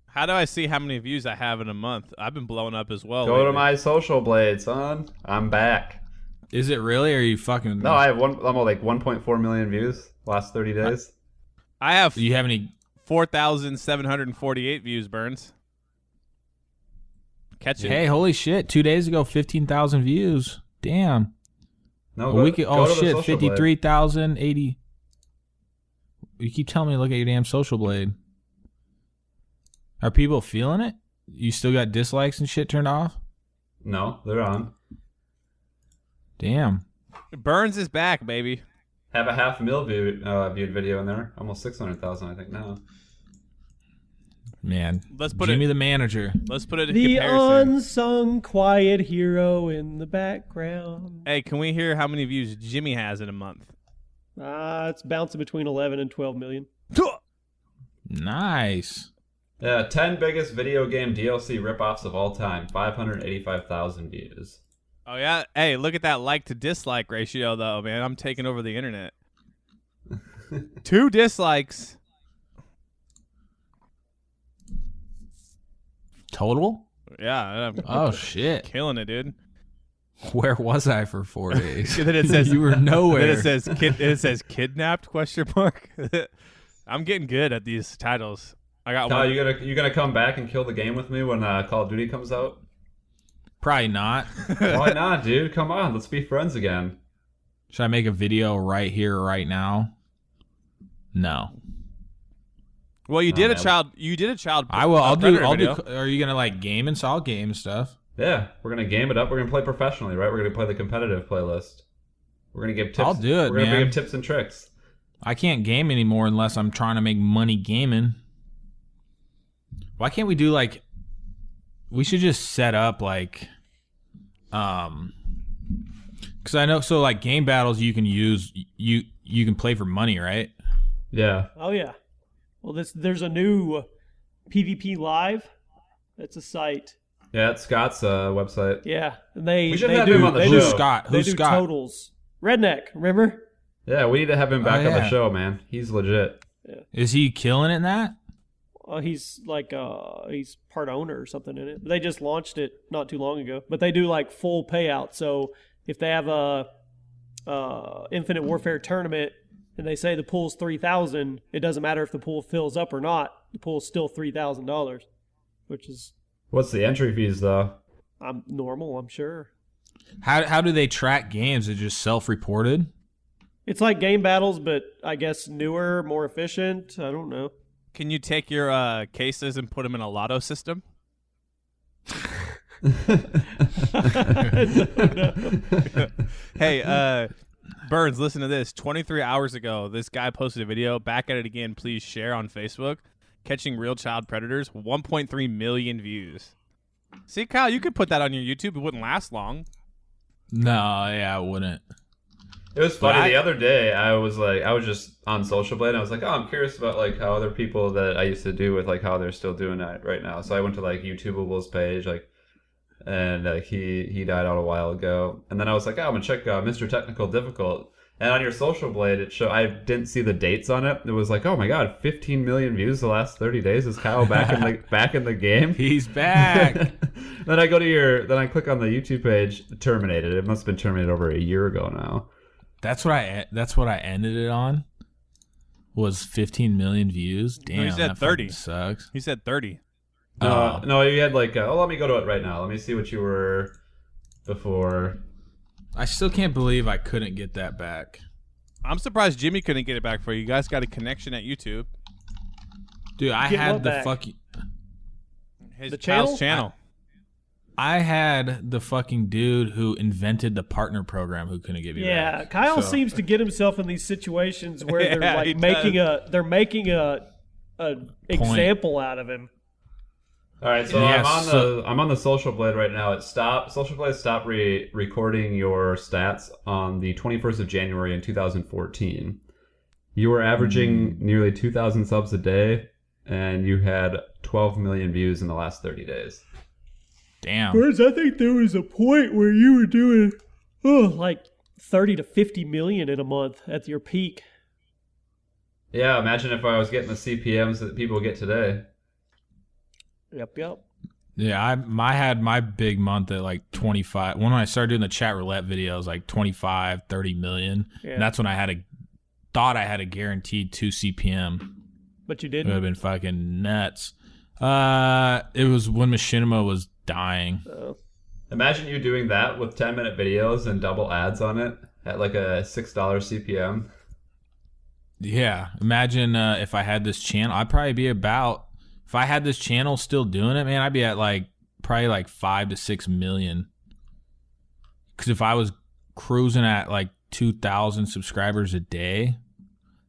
[SPEAKER 2] How do I see how many views I have in a month? I've been blowing up as well.
[SPEAKER 4] Go to
[SPEAKER 2] lately.
[SPEAKER 4] my social blade, son. I'm back.
[SPEAKER 3] Is it really? Or are you fucking?
[SPEAKER 4] No, I have I'm like 1.4 million views last 30 days.
[SPEAKER 2] I have
[SPEAKER 3] Do you have any?
[SPEAKER 2] 4,748 views, Burns. Catch it.
[SPEAKER 3] Hey, holy shit! 2 days ago, 15,000 views. Damn.
[SPEAKER 4] No,
[SPEAKER 3] A
[SPEAKER 4] go,
[SPEAKER 3] week.
[SPEAKER 4] go
[SPEAKER 3] Oh
[SPEAKER 4] to the
[SPEAKER 3] shit!
[SPEAKER 4] social blade.
[SPEAKER 3] 53,080. You keep telling me to look at your damn social blade. Are people feeling it? You still got dislikes and shit turned off?
[SPEAKER 4] No, they're on.
[SPEAKER 3] Damn.
[SPEAKER 2] Burns is back, baby.
[SPEAKER 4] have a 500,000 viewed video in there. Almost 600,000, I think now.
[SPEAKER 3] Man,
[SPEAKER 2] Let's put
[SPEAKER 3] Jimmy
[SPEAKER 2] it-
[SPEAKER 3] the manager.
[SPEAKER 2] Let's put it in
[SPEAKER 1] The
[SPEAKER 2] comparison.
[SPEAKER 1] unsung quiet hero in the background.
[SPEAKER 2] Hey, can we hear how many views Jimmy has in a month?
[SPEAKER 1] It's bouncing between 11 and 12 million.
[SPEAKER 3] Nice.
[SPEAKER 4] Yeah, 10 biggest video game DLC ripoffs of all time. 585,000 views.
[SPEAKER 2] Oh yeah. Hey, look at that like to dislike ratio though, man. I'm taking over the internet. 2 dislikes.
[SPEAKER 3] Total?
[SPEAKER 2] Yeah. I'm
[SPEAKER 3] Oh shit.
[SPEAKER 2] killing it, dude.
[SPEAKER 3] Where was I for 4 days?
[SPEAKER 2] And then it says
[SPEAKER 3] you were nowhere.
[SPEAKER 2] Then it says kidnapped question mark. I'm getting good at these titles. I got
[SPEAKER 4] Kyle,
[SPEAKER 2] one.
[SPEAKER 4] you gonna come back and kill the game with me when Call of Duty comes out?
[SPEAKER 3] Probably not.
[SPEAKER 4] Why not, dude? Come on, let's be friends again.
[SPEAKER 3] Should I make a video right here, right now? No.
[SPEAKER 2] Well, you did a
[SPEAKER 4] man.
[SPEAKER 2] child. You did a child.
[SPEAKER 3] I will. I'll do.
[SPEAKER 2] Predator
[SPEAKER 3] I'll
[SPEAKER 2] video.
[SPEAKER 3] do. Are you gonna like game and I'll game and stuff?
[SPEAKER 4] Yeah, we're gonna game it up. We're gonna play professionally, right? We're gonna play the competitive playlist. We're gonna give tips.
[SPEAKER 3] I'll do it,
[SPEAKER 4] We're gonna
[SPEAKER 3] man.
[SPEAKER 4] give tips and tricks.
[SPEAKER 3] I can't game anymore unless I'm trying to make money gaming. Why can't we do like? We should just set up like, because I know so like game battles you can use you can play for money, right?
[SPEAKER 4] Yeah.
[SPEAKER 1] Oh, yeah. Well, there's a new PvP Live. It's a site.
[SPEAKER 4] Yeah, it's Scott's website.
[SPEAKER 1] Yeah. And they
[SPEAKER 4] We should
[SPEAKER 1] they
[SPEAKER 4] have
[SPEAKER 1] do,
[SPEAKER 4] him on the
[SPEAKER 1] they
[SPEAKER 4] show.
[SPEAKER 1] do-
[SPEAKER 3] Who's Scott?
[SPEAKER 1] They
[SPEAKER 3] Who's
[SPEAKER 1] do
[SPEAKER 3] Scott?
[SPEAKER 1] totals. Redneck, remember?
[SPEAKER 4] Yeah, we need to have him back on the
[SPEAKER 3] yeah.
[SPEAKER 4] show, man. He's legit.
[SPEAKER 3] Is he killing it in that?
[SPEAKER 1] He's like he's part owner or something in it. They just launched it not too long ago. But they do like full payout. So if they have a Infinite Warfare tournament and they say the pool's 3,000, it doesn't matter if the pool fills up or not. The pool's still $3,000, which is
[SPEAKER 4] What's the entry fees though?
[SPEAKER 1] normal, I'm sure.
[SPEAKER 3] How do they track games? Is it just self-reported?
[SPEAKER 1] It's like game battles, but I guess newer, more efficient. I don't know.
[SPEAKER 2] Can you take your cases and put them in a lotto system? Hey, Burns, listen to this. 23 hours ago, this guy posted a video. Back at it again. Please share on Facebook. Catching real child predators. 1.3 million views. See, Kyle, you could put that on your YouTube. It wouldn't last long.
[SPEAKER 3] No, yeah, I wouldn't.
[SPEAKER 4] It was funny.
[SPEAKER 3] But
[SPEAKER 4] The other day, I was just on Social Blade, and I was like, oh, I'm curious about like how other people that I used to do with like how they're still doing that right now. So I went to like YouTubeable's page, and he died out a while ago. And then I was like, oh, I'm gonna check Mr. Technical Difficult. And on your Social Blade, it showed I didn't see the dates on it. It was like, oh my god, 15 million views the last 30 days. Is Kyle back in the game?
[SPEAKER 3] He's back.
[SPEAKER 4] Then I click on the YouTube page, terminated. It must have been terminated over a year ago now.
[SPEAKER 3] That's what I ended it on. Was 15 million views. Damn,
[SPEAKER 2] he said
[SPEAKER 3] that
[SPEAKER 2] 30.
[SPEAKER 3] fucking sucks.
[SPEAKER 2] He said 30.
[SPEAKER 4] No, you had like. Let me go to it right now. Let me see what you were before.
[SPEAKER 3] I still can't believe I couldn't get that back.
[SPEAKER 2] I'm surprised Jimmy couldn't get it back for you. You guys got a connection at YouTube.
[SPEAKER 3] Dude, I
[SPEAKER 1] Get
[SPEAKER 3] had
[SPEAKER 1] what
[SPEAKER 3] the
[SPEAKER 1] back?
[SPEAKER 3] fucking
[SPEAKER 2] His
[SPEAKER 1] The
[SPEAKER 2] Kyle's
[SPEAKER 1] channel?
[SPEAKER 2] channel.
[SPEAKER 3] I had the fucking dude who invented the partner program who couldn't get me
[SPEAKER 1] Yeah,
[SPEAKER 3] back.
[SPEAKER 1] Kyle
[SPEAKER 3] So-
[SPEAKER 1] seems to get himself in these situations where they're
[SPEAKER 2] Yeah, he
[SPEAKER 1] like making a example out of him.
[SPEAKER 4] All right, so
[SPEAKER 3] Yeah,
[SPEAKER 4] I'm on the Social Blade right now. Social Blade stopped recording your stats on the 21st of January in 2014. You were averaging nearly 2,000 subs a day, and you had 12 million views in the last 30 days.
[SPEAKER 3] Damn.
[SPEAKER 1] Whereas I think there was a point where you were doing like 30 to 50 million in a month at your peak.
[SPEAKER 4] Yeah, imagine if I was getting the CPMs that people get today.
[SPEAKER 1] Yep.
[SPEAKER 3] Yeah, I had my big month at like 25. When I started doing the chat roulette videos, like 25, 30 million.
[SPEAKER 1] Yeah.
[SPEAKER 3] And that's when I thought I had a guaranteed 2 CPM.
[SPEAKER 1] But you
[SPEAKER 3] It would
[SPEAKER 1] didn't.
[SPEAKER 3] have been fucking nuts. It was when Machinima was dying.
[SPEAKER 4] Imagine you doing that with 10-minute videos and double ads on it at like a $6 CPM.
[SPEAKER 3] Yeah. Imagine if I had this channel, I'd probably be about, if I had this channel still doing it, man, I'd be at like probably like 5 to 6 million. Because if I was cruising at like 2,000 subscribers a day.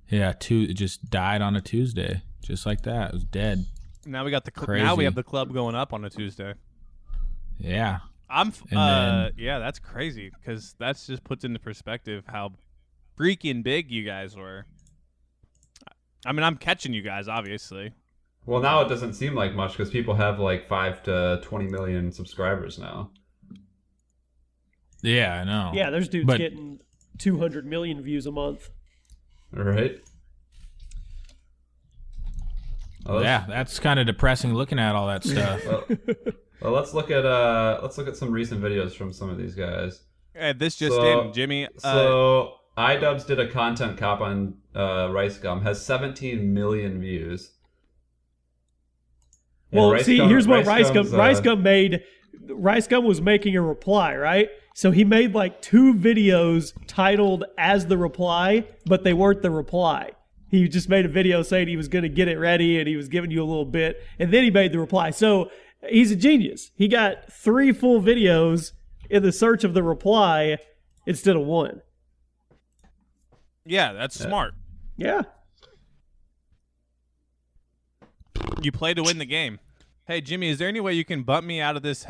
[SPEAKER 3] Yeah, it just died on a Tuesday, just like that. It was dead.
[SPEAKER 2] Now we got
[SPEAKER 3] Crazy.
[SPEAKER 2] now we have the club going up on a Tuesday.
[SPEAKER 3] Yeah.
[SPEAKER 2] Yeah, that's crazy because that's just puts into perspective how freaking big you guys were. I mean, I'm catching you guys, obviously.
[SPEAKER 4] Well, now it doesn't seem like much because people have like 5 to 20 million subscribers now.
[SPEAKER 3] Yeah, I know.
[SPEAKER 1] Yeah, there's dudes getting 200 million views a month.
[SPEAKER 4] All right.
[SPEAKER 3] Yeah, that's kind of depressing looking at all that stuff.
[SPEAKER 4] Well, let's look at some recent videos from some of these guys.
[SPEAKER 2] Hey, this just in, Jimmy.
[SPEAKER 4] So iDubbbz did a content cop on Rice Gum, has 17 million views. And
[SPEAKER 1] Well,
[SPEAKER 4] Rice
[SPEAKER 1] see,
[SPEAKER 4] Gum-
[SPEAKER 1] here's what Rice
[SPEAKER 4] Gum's,
[SPEAKER 1] Gum made. Rice Gum was making a reply, right? So he made like 2 videos titled as the reply, but they weren't the reply. He just made a video saying he was going to get it ready and he was giving you a little bit, and then he made the reply. So he's a genius. He got 3 full videos in the search of the reply instead of 1.
[SPEAKER 2] Yeah, that's smart.
[SPEAKER 1] Yeah.
[SPEAKER 2] You play to win the game. Hey, Jimmy, is there any way you can bump me out of this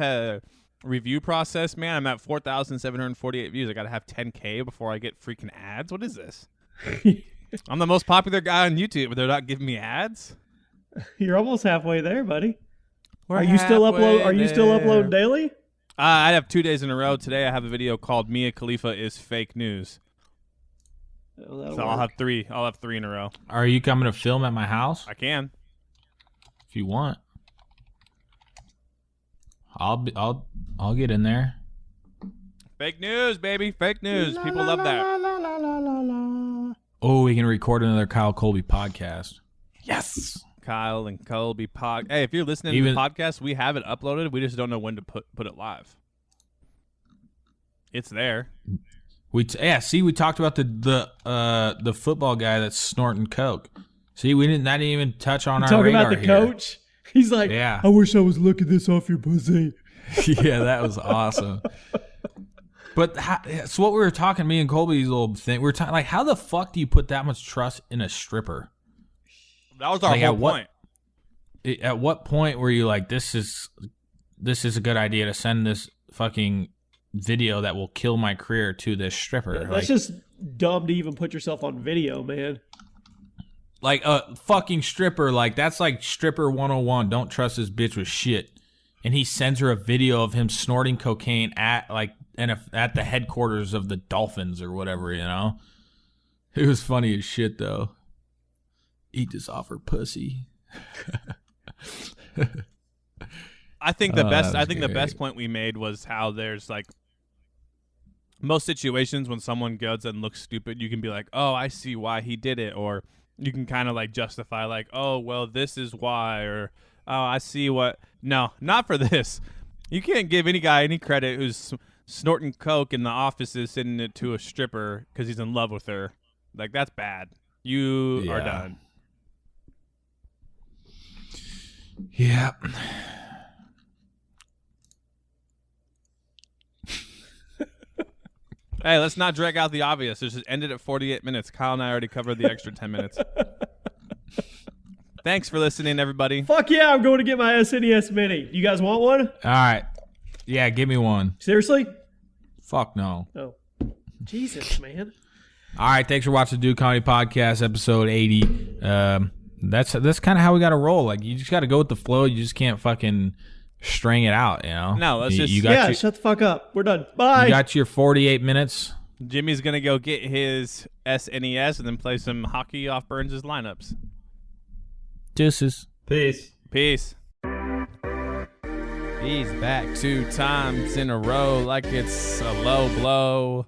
[SPEAKER 2] review process, man? I'm at 4,748 views. I got to have 10K before I get freaking ads. What is this? I'm the most popular guy on YouTube, but they're not giving me ads?
[SPEAKER 1] You're almost halfway there, buddy.
[SPEAKER 2] Are
[SPEAKER 1] Are you still uploading daily?
[SPEAKER 2] I have 2 days in a row. Today I have a video called Mia Khalifa is fake news.
[SPEAKER 1] Oh,
[SPEAKER 2] So I'll have 3. I'll have 3 in a row.
[SPEAKER 3] Are you coming to film at my house?
[SPEAKER 2] I can.
[SPEAKER 3] If you want, I'll get in there.
[SPEAKER 2] Fake news, baby. Fake news. People love that.
[SPEAKER 3] Oh, we can record another Kyle Colby podcast. Yes.
[SPEAKER 2] Kyle and Colby Hey, if you're listening to the podcast, we have it uploaded. We just don't know when to put it live. It's there.
[SPEAKER 3] We talked about the football guy that's snorting coke. See, we didn't even touch on our
[SPEAKER 1] Talking
[SPEAKER 3] radar
[SPEAKER 1] about the
[SPEAKER 3] here.
[SPEAKER 1] coach. He's like,
[SPEAKER 3] Yeah.
[SPEAKER 1] I wish I was looking this off your pussy.
[SPEAKER 3] Yeah, that was awesome. But it's what we were talking, me and Colby's little thing. We were talking, like, how the fuck do you put that much trust in a stripper?
[SPEAKER 2] That was our whole point.
[SPEAKER 3] At what point were you like, this is a good idea to send this fucking video that will kill my career to this stripper?
[SPEAKER 1] That's just dumb to even put yourself on video, man.
[SPEAKER 3] Like a fucking stripper, like that's like stripper 101. Don't trust this bitch with shit. And he sends her a video of him snorting cocaine at the headquarters of the Dolphins or whatever, you know. It was funny as shit though. Eat this off her pussy.
[SPEAKER 2] I think the best point we made was how there's like most situations when someone goes and looks stupid, you can be like, "Oh, I see why he did it," or you can kind of like justify like, "Oh, well, this is why," or "Oh, I see what." No, not for this. You can't give any guy any credit who's snorting coke in the office is sending it to a stripper because he's in love with her. Like, that's bad. You are done.
[SPEAKER 3] Yeah.
[SPEAKER 2] Hey, let's not drag out the obvious. Let's just end it at 48 minutes. Kyle and I already covered the extra 10 minutes. Thanks for listening, everybody.
[SPEAKER 1] Fuck yeah, I'm going to get my SNES Mini. You guys want one?
[SPEAKER 3] All right. Yeah, give me one.
[SPEAKER 1] Seriously?
[SPEAKER 3] Fuck no.
[SPEAKER 1] Oh. Jesus, man.
[SPEAKER 3] All right, thanks for watching the Dude Comedy Podcast, episode 80. That's kind of how we got to roll. Like, you just got to go with the flow. You just can't fucking string it out, you know?
[SPEAKER 2] No, let's just...
[SPEAKER 1] Shut the fuck up. We're done. Bye.
[SPEAKER 3] You got your 48 minutes.
[SPEAKER 2] Jimmy's going to go get his SNES and then play some hockey off Burns' lineups.
[SPEAKER 3] Deuces.
[SPEAKER 4] Peace.
[SPEAKER 2] Peace. He's back 2 times in a row like it's a low blow.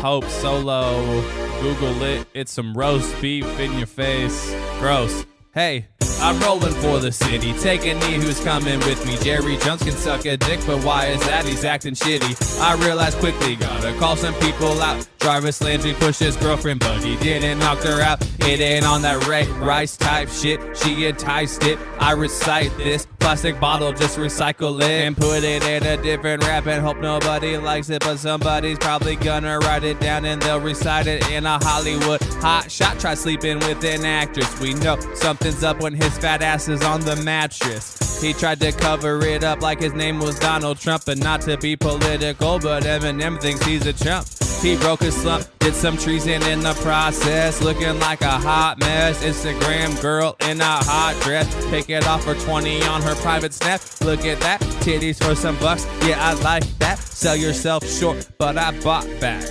[SPEAKER 2] Hope Solo. Google it. It's some roast beef in your face. Gross. Hey, I'm rolling for the city. Take a knee, who's coming with me? Jerry Jones can suck a dick, but why is that? He's acting shitty. I realized quickly, gotta call some people out. Jarvis Landry pushed his girlfriend, but he didn't knock her out. It ain't on that Ray Rice type shit. She enticed it. I recite this plastic bottle, just recycle it and put it in a different rap and hope nobody likes it, but somebody's probably gonna write it down and they'll recite it in a Hollywood hot shot. Try sleeping with an actress. We know something's up when his fat ass is on the mattress. He tried to cover it up like his name was Donald Trump, and not to be political, but Eminem thinks he's a chump. He broke his slump, did some treason in the process, looking like a hot mess. Instagram girl in a hot dress, pick it off for 20 on her private snap. Look at that, titties for some bucks, yeah I like that. Sell yourself short, but I bought back.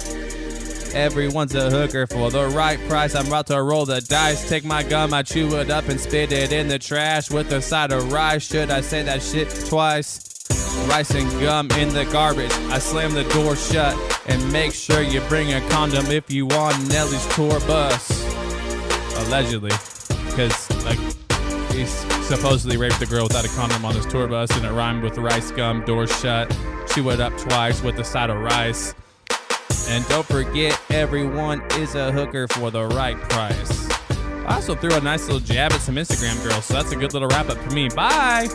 [SPEAKER 2] Everyone's a hooker for the right price. I'm about to roll the dice. Take my gum, I chew it up and spit it in the trash with a side of rice. Should I say that shit twice? Rice and gum in the garbage. I slam the door shut and make sure you bring a condom if you on Nelly's tour bus. Allegedly, because like he supposedly raped the girl without a condom on his tour bus, and it rhymed with rice gum, door shut. Chew it up twice with a side of rice. And don't forget, everyone is a hooker for the right price. I also threw a nice little jab at some Instagram girls, so that's a good little wrap up for me. Bye!